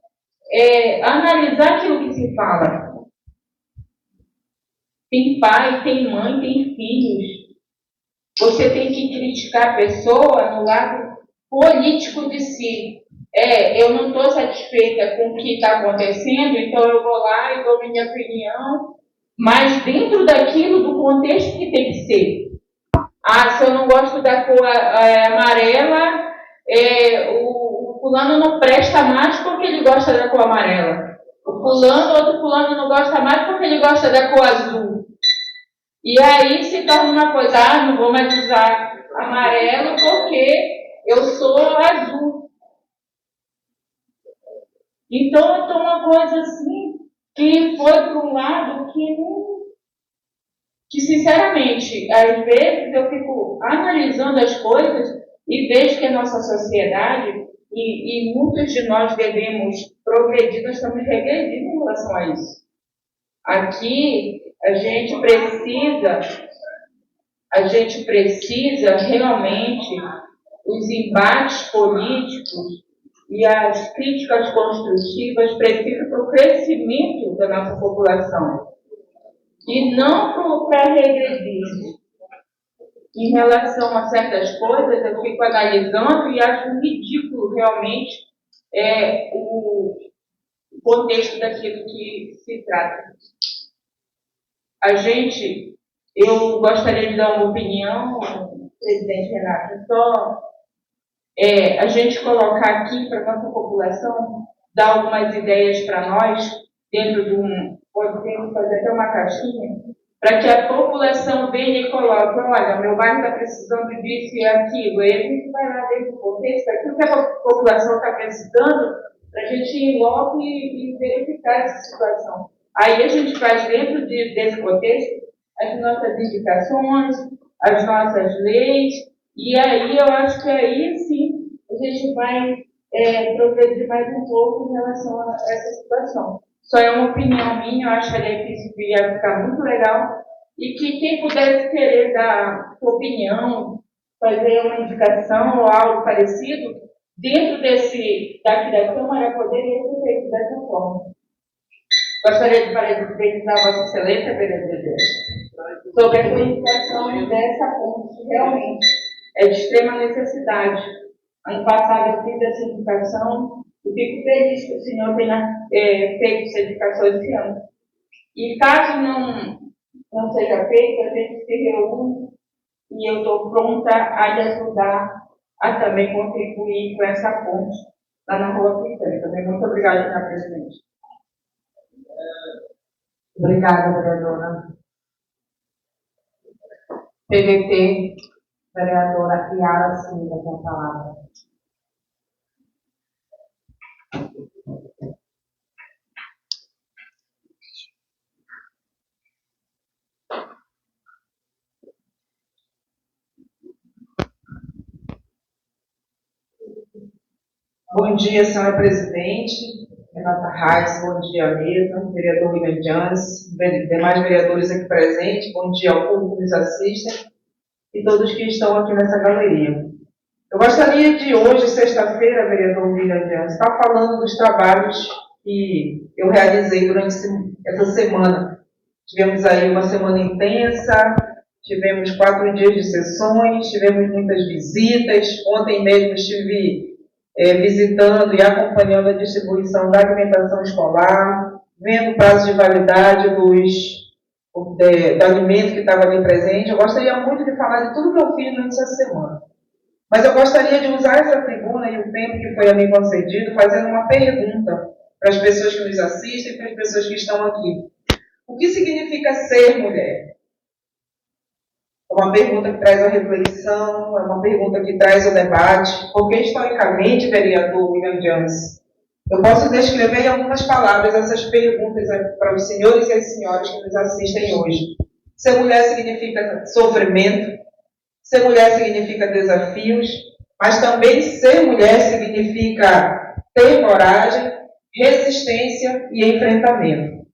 analisar aquilo que se fala. Tem pai, tem mãe, tem filhos. Você tem que criticar a pessoa no lado político de si. Eu não estou satisfeita com o que está acontecendo, então eu vou lá e dou minha opinião, mas dentro daquilo, do contexto que tem que ser. Se eu não gosto da cor amarela, o fulano não presta mais porque ele gosta da cor amarela. O fulano, outro fulano não gosta mais porque ele gosta da cor azul. E aí se torna uma coisa, não vou mais usar amarelo porque eu sou azul. Então, uma coisa assim, que foi para um lado que, sinceramente, às vezes eu fico analisando as coisas e vejo que a nossa sociedade, e muitos de nós devemos progredir, nós estamos regredindo em relação a isso. Aqui, a gente precisa realmente, os embates políticos e as críticas construtivas precisam para o crescimento da nossa população e não para regredir. Em relação a certas coisas, eu fico analisando e acho ridículo realmente o contexto daquilo que se trata. Eu gostaria de dar uma opinião, presidente Renato, só a gente colocar aqui para a nossa população, dar algumas ideias para nós, dentro de podemos fazer até uma caixinha, para que a população venha e coloque, olha, meu bairro está precisando disso e aquilo, e a gente vai lá dentro do contexto, aquilo que a população está precisando, para a gente ir logo e verificar essa situação. Aí a gente faz dentro desse contexto as nossas indicações, as nossas leis, e aí eu acho que aí sim a gente vai progredir mais um pouco em relação a essa situação. Só é uma opinião minha, eu acho que a edifício ia ficar muito legal, e que quem pudesse querer dar sua opinião, fazer uma indicação ou algo parecido, dentro daqui da Câmara, poderia ser feito dessa forma. Gostaria de parabenizar a Vossa Excelência, vereador, sobre a solicitação dessa ponte, que realmente é de extrema necessidade. Ano passado eu fiz essa indicação e fico feliz que o senhor tenha feito essa indicação esse ano. E caso não seja feito, a gente se reúne e eu estou pronta a lhe ajudar a também contribuir com essa ponte lá na Rua Africana. Também muito obrigada, senhora presidente. Obrigada, vereadora. PVT, Vereadora Yara Silva, com a palavra. Bom dia, senhora presidente, Renata Reis, bom dia à mesa, vereador William Janes, demais vereadores aqui presentes, bom dia ao público que nos assiste e todos que estão aqui nessa galeria. Eu gostaria de hoje, sexta-feira, vereador William Janes, estar falando dos trabalhos que eu realizei durante essa semana. Tivemos aí uma semana intensa, tivemos 4 dias de sessões, tivemos muitas visitas. Ontem mesmo estive visitando e acompanhando a distribuição da alimentação escolar, vendo o prazo de validade do alimento que estava ali presente. Eu gostaria muito de falar de tudo que eu fiz durante essa semana. Mas eu gostaria de usar essa tribuna e o tempo que foi a mim concedido, fazendo uma pergunta para as pessoas que nos assistem e para as pessoas que estão aqui. O que significa ser mulher? É uma pergunta que traz a reflexão, é uma pergunta que traz o debate, porque historicamente, vereador William Janes, eu posso descrever em algumas palavras essas perguntas para os senhores e as senhoras que nos assistem hoje. Ser mulher significa sofrimento, ser mulher significa desafios, mas também ser mulher significa ter coragem, resistência e enfrentamento.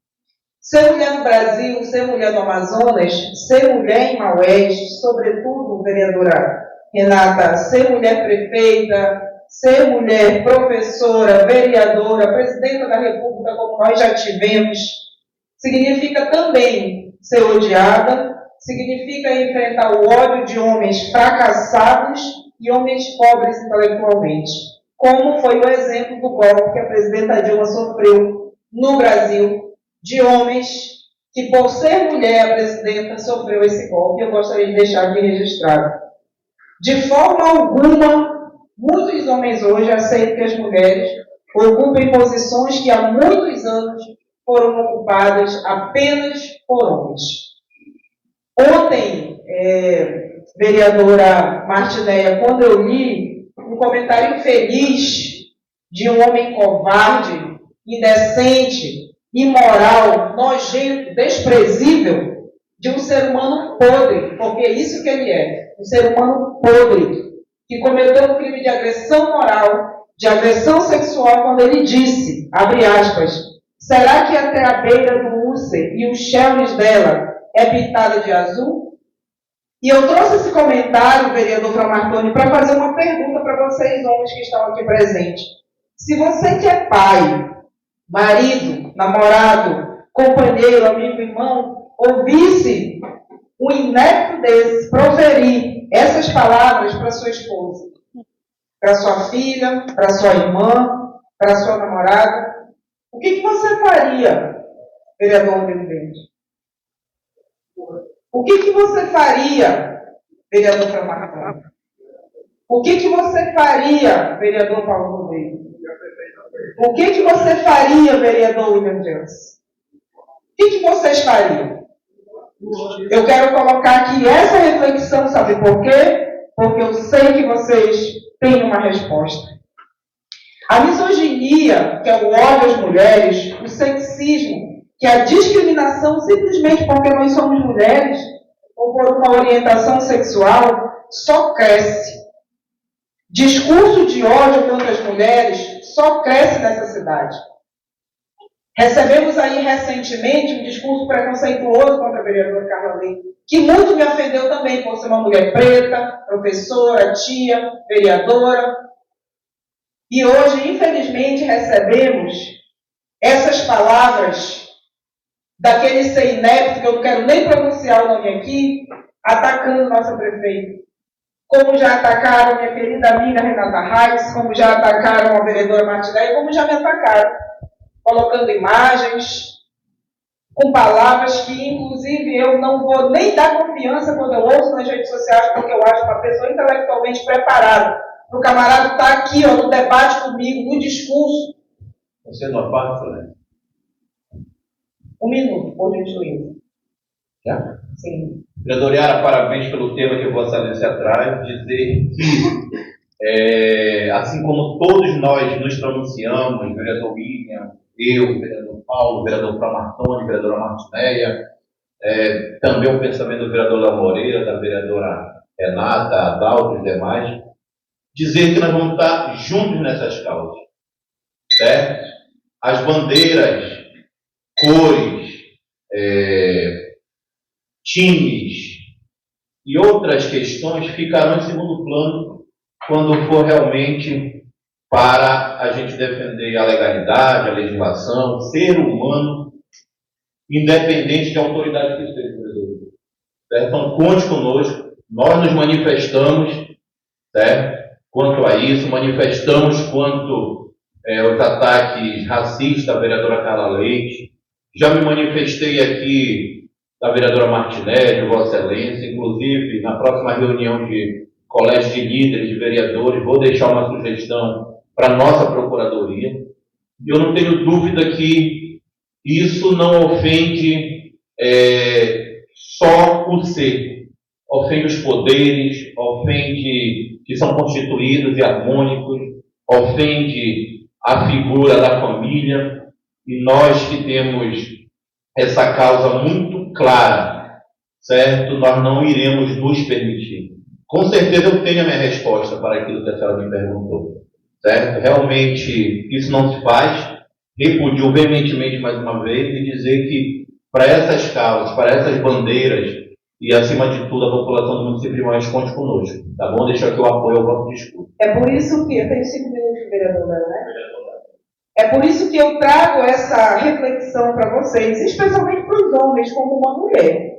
Ser mulher no Brasil, ser mulher no Amazonas, ser mulher em Maués, sobretudo, vereadora Renata, ser mulher prefeita, ser mulher professora, vereadora, presidenta da República, como nós já tivemos, significa também ser odiada, significa enfrentar o ódio de homens fracassados e homens pobres intelectualmente, como foi o exemplo do golpe que a presidenta Dilma sofreu no Brasil, de homens que, por ser mulher, a presidenta sofreu esse golpe. Eu gostaria de deixar aqui registrado. De forma alguma, muitos homens hoje aceitam que as mulheres ocupem posições que há muitos anos foram ocupadas apenas por homens. Ontem, vereadora Martinéia, quando eu li um comentário infeliz de um homem covarde, indecente, imoral, nojento, desprezível, de um ser humano podre, porque é isso que ele é, um ser humano podre, que cometeu um crime de agressão moral, de agressão sexual, quando ele disse, abre aspas, será que até a beira do úlcer e os cheles dela é pintada de azul? E eu trouxe esse comentário, vereador Framartoni, para fazer uma pergunta para vocês, homens que estão aqui presentes. Se você que é pai, marido, namorado, companheiro, amigo, irmão, ouvisse um inepto desse proferir essas palavras para sua esposa, para sua filha, para sua irmã, para sua namorada, o que você faria, vereador Rodrigo Verde? O que você faria, vereador Framartoni? O que você faria, vereador Paulo Rodrigues? O que você faria, vereador William Jones? O que vocês fariam? Eu quero colocar aqui essa reflexão, sabe por quê? Porque eu sei que vocês têm uma resposta. A misoginia, que é o ódio às mulheres, o sexismo, que é a discriminação simplesmente porque nós somos mulheres, ou por uma orientação sexual, só cresce. Discurso de ódio contra as mulheres só cresce nessa cidade. Recebemos aí recentemente um discurso preconceituoso contra a vereadora Carla Leite, que muito me ofendeu também por ser uma mulher preta, professora, tia, vereadora. E hoje, infelizmente, recebemos essas palavras daquele ser inepto, que eu não quero nem pronunciar o nome aqui, atacando nossa prefeita. Como já atacaram minha querida amiga Renata Reis, como já atacaram a vereadora Martinéia, como já me atacaram, colocando imagens, com palavras que, inclusive, eu não vou nem dar confiança quando eu ouço nas redes sociais, porque eu acho uma pessoa intelectualmente preparada. O camarada está aqui, ó, no debate comigo, no discurso. Você não passa, né? Um minuto, por gentileza. Já? Sim. Vereador Yara, parabéns pelo tema que Vossa Excelência traz. Dizer que, assim como todos nós nos pronunciamos, vereador William, eu, vereador Paulo, vereador Framartoni, vereadora Martinéia, também o pensamento do vereador Léo Moreira, da vereadora Renata, Adalto e os demais, dizer que nós vamos estar juntos nessas causas, certo? As bandeiras, cores, times e outras questões ficarão em segundo plano quando for realmente para a gente defender a legalidade, a legislação, o ser humano, independente de autoridade que seja. Certo? Então, conte conosco, nós nos manifestamos, certo? Quanto a isso, manifestamos quanto os ataques racistas à vereadora Carla Leite. Já me manifestei aqui da vereadora Martinelli, Vossa Excelência, inclusive na próxima reunião de colégio de líderes, de vereadores, vou deixar uma sugestão para a nossa procuradoria. Eu não tenho dúvida que isso não ofende só o ser, ofende os poderes, ofende que são constituídos e harmônicos, ofende a figura da família, e nós que temos essa causa muito clara, certo? Nós não iremos nos permitir. Com certeza eu tenho a minha resposta para aquilo que a senhora me perguntou, certo? Realmente isso não se faz. Repudio veementemente mais uma vez e dizer que para essas causas, para essas bandeiras e acima de tudo a população do município de Maués conte conosco, tá bom? Deixar aqui o apoio ao vosso discurso. É por isso que, eu tenho 5 minutos, vereador, né? É por isso que eu trago essa reflexão para vocês, especialmente para os homens, como uma mulher.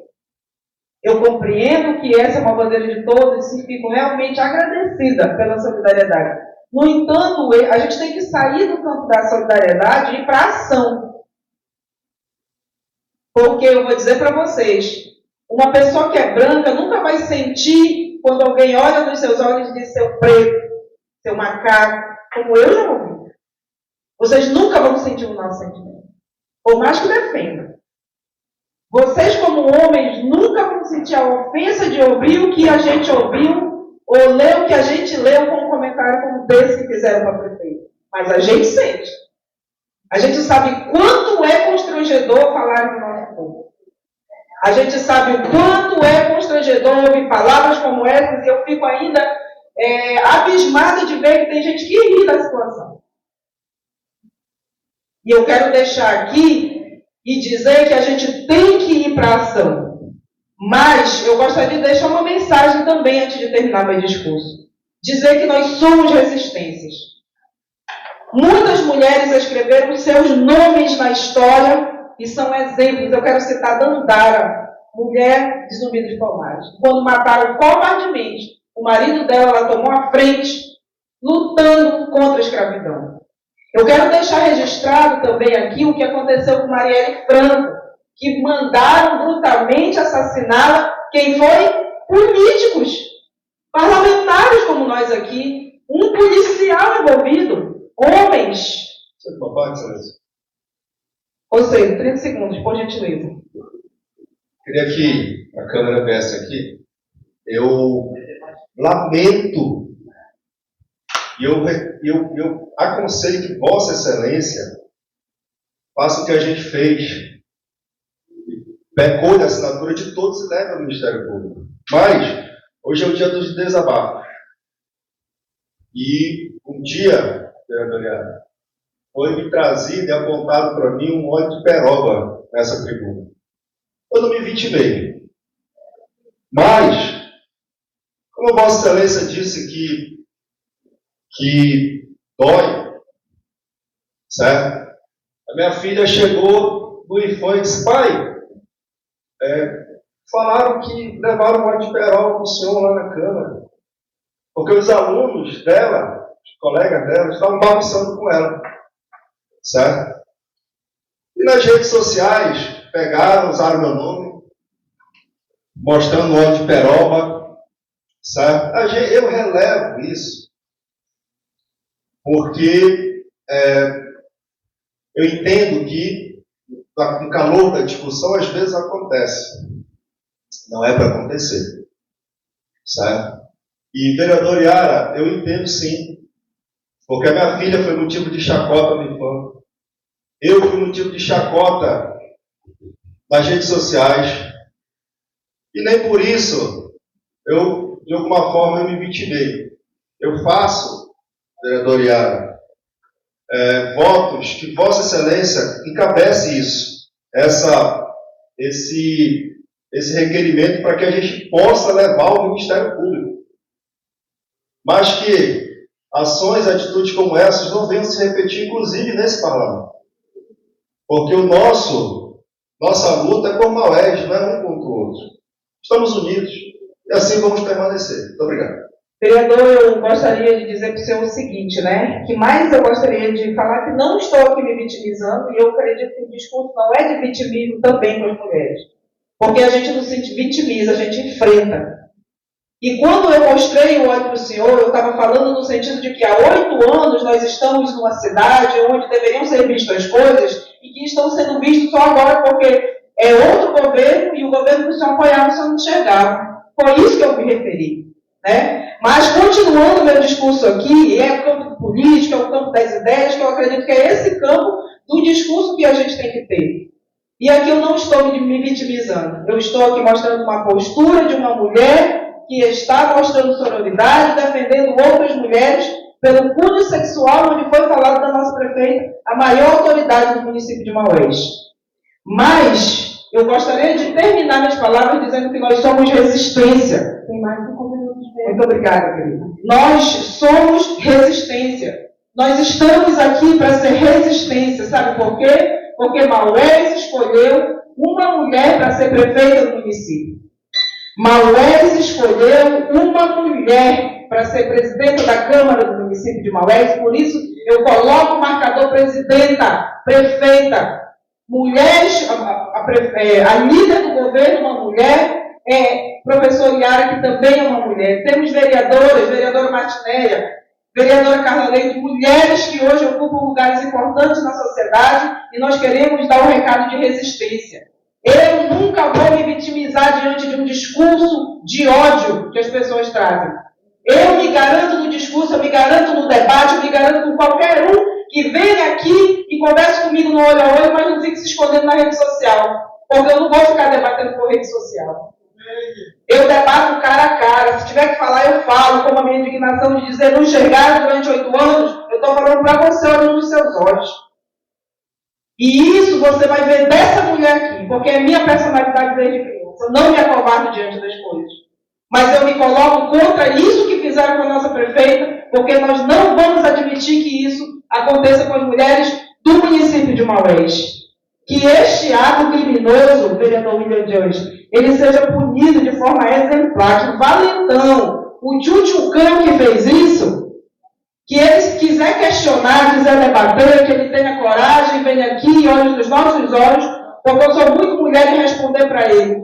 Eu compreendo que essa é uma bandeira de todos e fico realmente agradecida pela solidariedade. No entanto, a gente tem que sair do campo da solidariedade e ir para a ação. Porque eu vou dizer para vocês, uma pessoa que é branca nunca vai sentir quando alguém olha nos seus olhos e diz seu preto, seu macaco, como eu já ouvi. Vocês nunca vão sentir o nosso sentimento. Por mais que defendam. Vocês, como homens, nunca vão sentir a ofensa de ouvir o que a gente ouviu ou ler o que a gente leu com um comentário como desse que fizeram para a prefeita. Mas a gente sente. A gente sabe quanto é constrangedor falar no nosso povo. A gente sabe o quanto é constrangedor ouvir palavras como essas e eu fico ainda abismada de ver que tem gente que ri da situação. E eu quero deixar aqui e dizer que a gente tem que ir para a ação. Mas eu gostaria de deixar uma mensagem também antes de terminar meu discurso. Dizer que nós somos resistências. Muitas mulheres escreveram seus nomes na história e são exemplos. Eu quero citar Dandara, mulher de Zumbi dos Palmares. Quando mataram covardemente o marido dela, ela tomou a frente, lutando contra a escravidão. Eu quero deixar registrado também aqui o que aconteceu com Marielle Franco, que mandaram brutalmente assassiná-la. Quem foi? Políticos, parlamentares como nós aqui, um policial envolvido, homens. Você pode, Excelência? Ou seja, 30 segundos, por gentileza. Queria que a câmera viesse aqui. Eu lamento e eu aconselho que Vossa Excelência faça o que a gente fez. Pegou a assinatura de todos e leva ao Ministério Público. Mas, hoje é o dia dos desabafos. E um dia, vereadora, foi me trazido e apontado para mim um óleo de peroba nessa tribuna. Eu não me vitimei. Mas, como Vossa Excelência disse que dói, certo? A minha filha chegou no IFAM e disse: pai, falaram que levaram um óleo de peroba para o senhor lá na Câmara, porque os alunos dela, os colegas dela, estavam bagunçando com ela, certo? E nas redes sociais, pegaram, usaram meu nome, mostrando o óleo de peroba, certo? Eu relevo isso, porque eu entendo que, no calor da discussão, às vezes acontece. Não é para acontecer, certo? E, vereador Yara, eu entendo sim, porque a minha filha foi motivo de chacota no IFAM. Eu fui motivo de chacota nas redes sociais. E nem por isso eu, de alguma forma, eu me vitimei. Eu faço, vereador Yara, votos que Vossa Excelência encabece isso, esse requerimento para que a gente possa levar ao Ministério Público. Mas que ações, atitudes como essas não venham se repetir, inclusive nesse parlamento. Porque nossa luta é por Maués, não é um contra o outro. Estamos unidos e assim vamos permanecer. Muito obrigado. Vereador, eu gostaria de dizer para o senhor o seguinte, né? Que mais eu gostaria de falar que não estou aqui me vitimizando e eu acredito que o discurso não é de vitimismo também com as mulheres. Porque a gente não se vitimiza, a gente enfrenta. E quando eu mostrei o óleo para o senhor, eu estava falando no sentido de que há 8 anos nós estamos numa cidade onde deveriam ser vistas as coisas e que estão sendo vistas só agora porque é outro governo e o governo que o senhor apoiava, o senhor não enxergava. Foi isso que eu me referi, né? Mas, continuando meu discurso aqui, é o campo político, é o campo das ideias, que eu acredito que é esse campo do discurso que a gente tem que ter. E aqui eu não estou me vitimizando. Eu estou aqui mostrando uma postura de uma mulher que está mostrando sororidade, defendendo outras mulheres pelo cunho sexual, onde foi falado da nossa prefeita, a maior autoridade do município de Maués. Mas eu gostaria de terminar minhas palavras dizendo que nós somos resistência. Tem mais 5 minutos. Muito obrigada, querida. Nós somos resistência. Nós estamos aqui para ser resistência. Sabe por quê? Porque Maués escolheu uma mulher para ser prefeita do município. Maués escolheu uma mulher para ser presidenta da Câmara do município de Maués. Por isso, eu coloco o marcador presidenta, prefeita. Mulheres, a líder do governo, uma mulher, professor Yara, que também é uma mulher. Temos vereadoras, vereadora Martinéia, Vereadora Carla Leite, mulheres que hoje ocupam lugares importantes na sociedade e nós queremos dar um recado de resistência. Eu nunca vou me vitimizar diante de um discurso de ódio que as pessoas trazem. Eu me garanto no discurso, eu me garanto no debate, eu me garanto com qualquer um que venha aqui e converse comigo no olho a olho, mas não fique se escondendo na rede social. Porque eu não vou ficar debatendo por rede social. Eu debato cara a cara. Se tiver que falar, eu falo, como a minha indignação de dizer, não enxergaram durante 8 anos, eu estou falando para você, olhando nos seus olhos. E isso você vai ver dessa mulher aqui, porque é minha personalidade desde criança. Eu não me acovardo diante das coisas. Mas eu me coloco contra isso que fizeram com a nossa prefeita, porque nós não vamos admitir que isso aconteça com as mulheres do município de Maués. Que este ato criminoso, vereador William Jones, ele seja punido de forma exemplar, que o valentão, o tchutchucão que fez isso, que ele quiser questionar, quiser debater, que ele tenha coragem, venha aqui e olhe nos nossos olhos, porque eu sou muito mulher e responder para ele.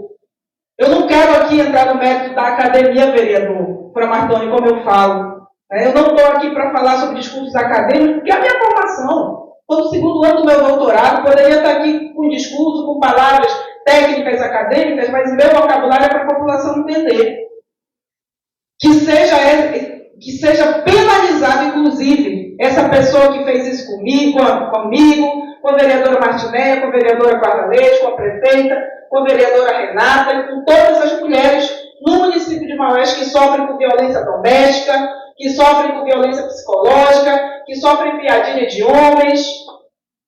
Eu não quero aqui entrar no mérito da academia, vereador, para Martoni, como eu falo. Eu não estou aqui para falar sobre discursos acadêmicos, porque é a minha formação. Estou no 2º ano do meu doutorado, poderia estar aqui com discurso, com palavras técnicas acadêmicas, mas meu vocabulário é para a população entender. Que seja penalizado, inclusive, essa pessoa que fez isso comigo, com a vereadora Martinéia, com a vereadora Carla Leite, com a prefeita, com a vereadora Renata e com todas as mulheres no município de Maués que sofrem com violência doméstica, que sofrem com violência psicológica, que sofrem piadinha de homens,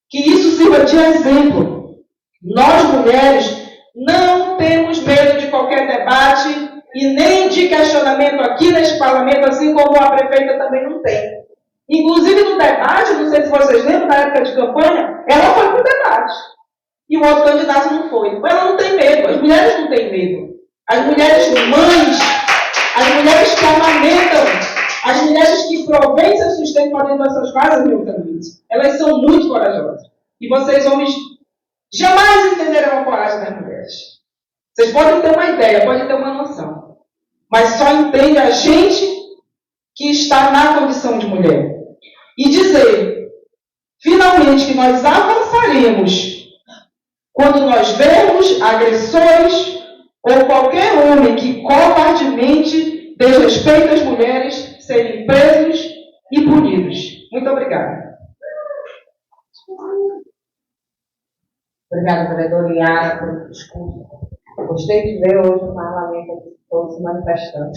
que isso sirva de exemplo. Nós, mulheres, não temos medo de qualquer debate e nem de questionamento aqui neste parlamento, assim como a prefeita também não tem. Inclusive no debate, não sei se vocês lembram, na época de campanha, ela foi para o debate. E o outro candidato não foi. Ela não tem medo, as mulheres não têm medo. As mulheres mães, as mulheres que amamentam, as mulheres que provêm seu sustento para dentro das suas casas, meus amigos, elas são muito corajosas. E vocês, homens, jamais entenderão a coragem das mulheres. Vocês podem ter uma ideia, podem ter uma noção. Mas só entende a gente que está na condição de mulher. E dizer, finalmente, que nós avançaremos quando nós vermos agressores ou qualquer homem que covardemente desrespeita as mulheres serem presos e punidos. Muito obrigada. Obrigada, vereadora Iara, pelo discurso. Gostei de ver hoje o parlamento todo se manifestando.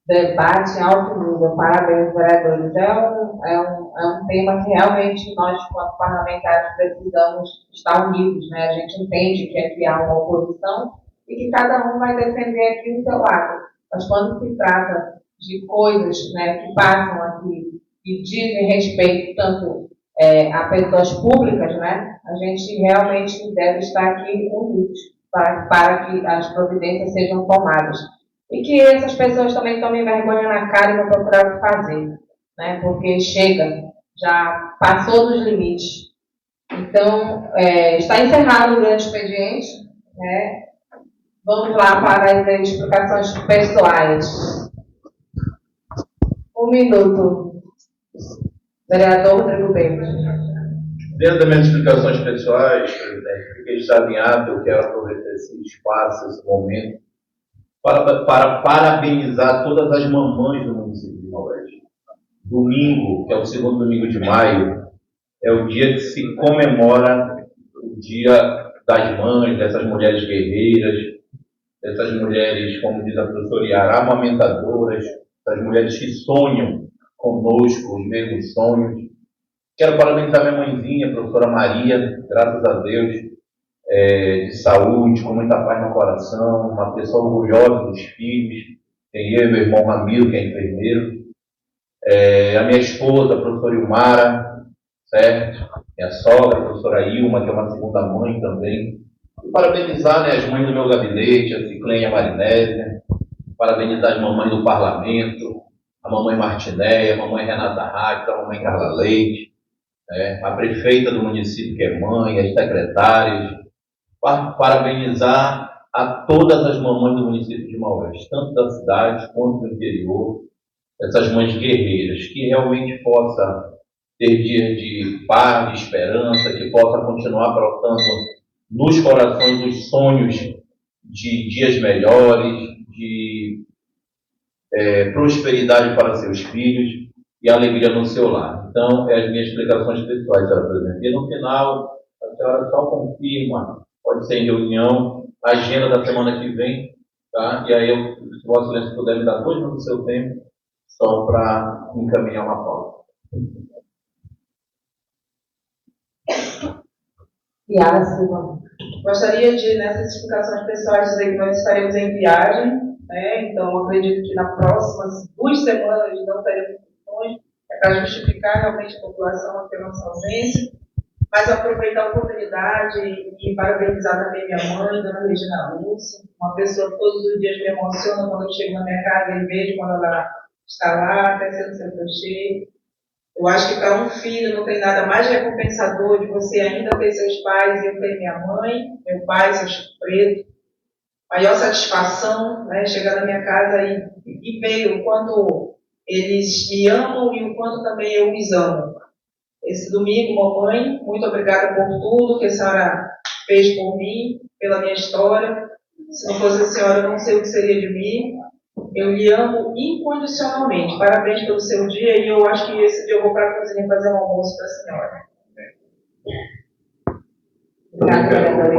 Debate em alto nível. Parabéns, vereadores. É um tema que realmente nós, quanto parlamentares, precisamos estar unidos, né? A gente entende que aqui há uma oposição e que cada um vai defender aqui o seu lado. Mas quando se trata de coisas, né, que passam aqui e dizem respeito tanto a pessoas públicas, né, a gente realmente deve estar aqui unidos para que as providências sejam tomadas. E que essas pessoas também tomem vergonha na cara e vão procurar o que fazer, né? Porque chega, já passou dos limites. Então, está encerrado o grande expediente, né? Vamos lá para as explicações pessoais. 1 minuto. Vereador Rodrigo Bento. Dentro das minhas explicações pessoais, presidente, porque está alinhado, eu quero aproveitar esse espaço, esse momento, para parabenizar todas as mamães do município de Maués. Domingo, que é o 2º domingo de maio, é o dia que se comemora o Dia das Mães, dessas mulheres guerreiras, dessas mulheres, como diz a professora Iara, amamentadoras, essas mulheres que sonham conosco os mesmos sonhos. Quero parabenizar minha mãezinha, a professora Maria, graças a Deus, de saúde, com muita paz no coração, uma pessoa orgulhosa dos filhos. Tem eu e meu irmão Ramiro, que é enfermeiro. A minha esposa, a professora Ilmara, certo? Minha sogra, a professora Ilma, que é uma segunda mãe também. E parabenizar, né, as mães do meu gabinete, a Ciclene e a Marinésia. Parabenizar as mamães do parlamento, a mamãe Martinéia, a mamãe Renata Raques, a mamãe Carla Leite, a prefeita do município, que é mãe, as secretárias. Parabenizar a todas as mamães do município de Maués, tanto da cidade quanto do interior, essas mães guerreiras, que realmente possa ter dias de paz, de esperança, que possa continuar brotando nos corações os sonhos de dias melhores, de prosperidade para seus filhos e alegria no seu lar. Então, as minhas explicações pessoais, senhora presidente. E no final, a senhora só confirma, pode ser em reunião, a agenda da semana que vem, tá? E aí, se o Vossa Excelência puder me dar 2 minutos do seu tempo, só para encaminhar uma pauta. Yara Silva. Gostaria de, nessas explicações pessoais, dizer que nós estaremos em viagem, né? Então, acredito que nas próximas 2 semanas não teremos funções, para justificar realmente a população aqui a nossa ausência, mas aproveitar a oportunidade e parabenizar também minha mãe, dona Regina Lúcia, uma pessoa que todos os dias me emociona quando eu chego na minha casa e vejo quando ela está lá, tecendo seu crochê. Eu acho que para um filho não tem nada mais recompensador de você ainda ter seus pais e eu ter minha mãe, meu pai, seu Chico Preto. Maior satisfação, né, chegar na minha casa e ver o quanto eles me amam e o quanto também eu os amo. Esse domingo, mamãe, muito obrigada por tudo que a senhora fez por mim, pela minha história. Se não fosse a senhora, eu não sei o que seria de mim. Eu lhe amo incondicionalmente. Parabéns pelo seu dia e eu acho que esse dia eu vou para a cozinha fazer um almoço para a senhora. Também quero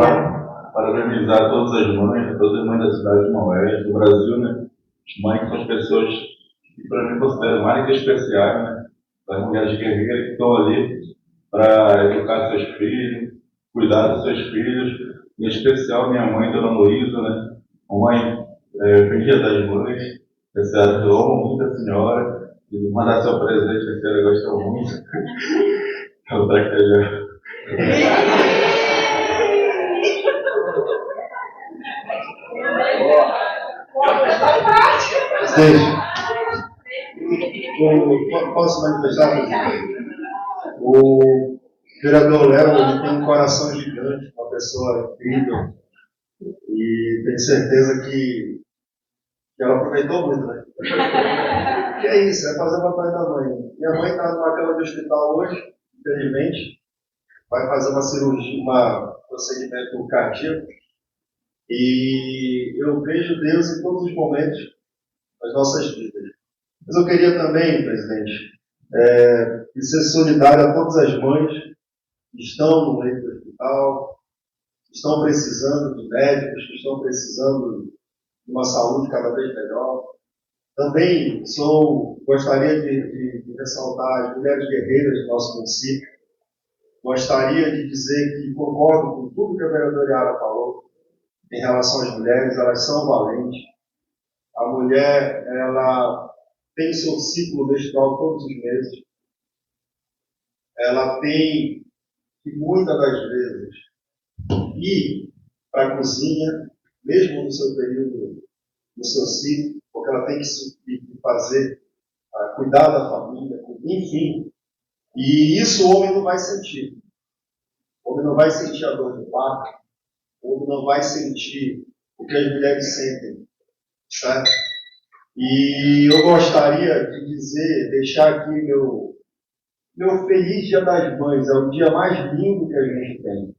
parabenizar todas as mães da cidade de Maués, do Brasil, né? Mães que são as pessoas que para mim considero mais que especiais, né? As mulheres guerreiras que estão ali para educar seus filhos, cuidar dos seus filhos, em especial minha mãe, Dona Luísa, né? Mãe, feliz Dia das Mães, a senhora, eu amo muito a senhora, e mandar seu presente, a senhora gosta muito. Então, tá aqui já. Posso manifestar, presidente? O vereador Léo ele tem um coração gigante, uma pessoa incrível, e tenho certeza que ela aproveitou muito, né? Que é isso, é fazer o papel da mãe. Minha mãe está numa cama de hospital hoje, infelizmente, vai fazer uma cirurgia, um procedimento cardíaco, e eu vejo Deus em todos os momentos das nossas vidas. Mas eu queria também, presidente, ser solidário a todas as mães que estão no leito do hospital, que estão precisando de médicos, que estão precisando de uma saúde cada vez melhor. Também gostaria de ressaltar as mulheres guerreiras do nosso município. Gostaria de dizer que concordo com tudo que a vereadora Yara falou em relação às mulheres, elas são valentes. A mulher, ela tem seu ciclo menstrual todos os meses. Ela tem que, muitas das vezes, ir para a cozinha, mesmo no seu período, no seu ciclo, porque ela tem que fazer, cuidar da família, enfim. E isso o homem não vai sentir. O homem não vai sentir a dor do parto, o homem não vai sentir o que as mulheres sentem, certo? E eu gostaria de deixar aqui meu feliz Dia das Mães. É o dia mais lindo que a gente tem,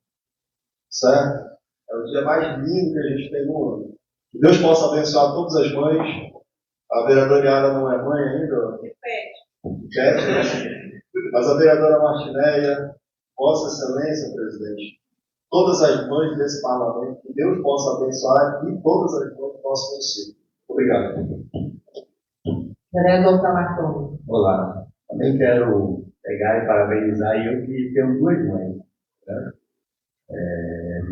certo? É o dia mais lindo que a gente tem no ano. Que Deus possa abençoar todas as mães. A vereadora Yara não é mãe ainda? Repete. Mas a vereadora Martinéia, Vossa Excelência, presidente, todas as mães desse parlamento, que Deus possa abençoar e todas as mães do nosso município. Obrigado. Vereador Camargo. Olá, também quero pegar e parabenizar eu que tenho 2 mães. Né?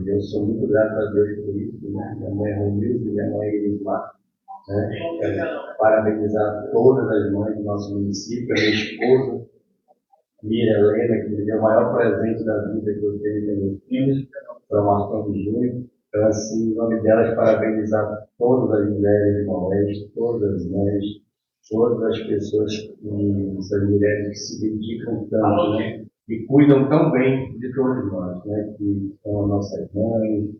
Eu sou muito grato a Deus por isso. Né? Minha mãe é Romilda e minha mãe é Elismar. Né? Quero parabenizar todas as mães do nosso município, a minha esposa, Mira Helena, que me deu o maior presente da vida que eu tenho com meus filhos, para o Marcão de Junho. Então, assim, em nome delas, parabenizar todas as mulheres de Maués, todas as mães, todas as pessoas, essas mulheres que se dedicam tanto, né, e cuidam tão bem de todos nós, né, que são as nossas mães,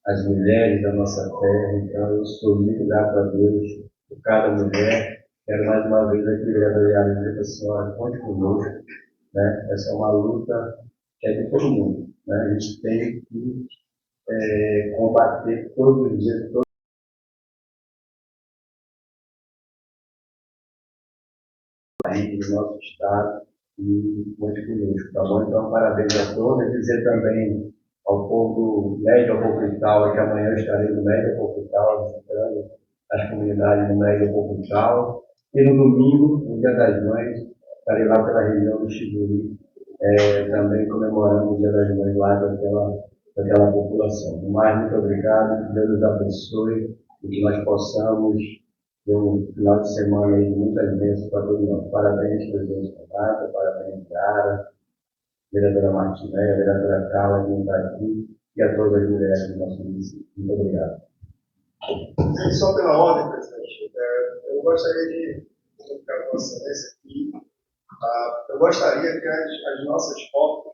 as mulheres da nossa terra. Então, eu sou muito grato a Deus por cada mulher Quero mais uma vez aqui, vereador Yara, dizer para a senhora, conte conosco, né? Essa é uma luta que é de todo mundo, né? A gente tem que combater todos os dias, todos os países do nosso estado, e conte conosco, tá bom? Então, parabéns a todos, dizer também ao povo do Médio Apocrital, que amanhã eu estarei no Médio Apocrital, visitando as comunidades do Médio Apocrital, e no domingo, no Dia das Mães, estarei lá pela região do Xiburi, também comemorando o Dia das Mães lá daquela população. No mais, muito obrigado, que Deus nos abençoe e que nós possamos ter um final de semana aí de muitas bênçãos para todos nós. Parabéns, presidente Renata, parabéns, Yara, vereadora Martinéia, vereadora Carla, que está aqui, e a todas as mulheres do nosso município. Muito obrigado. Só pela ordem, presidente, eu gostaria de comunicar com a excelência aqui. Eu gostaria que as nossas fotos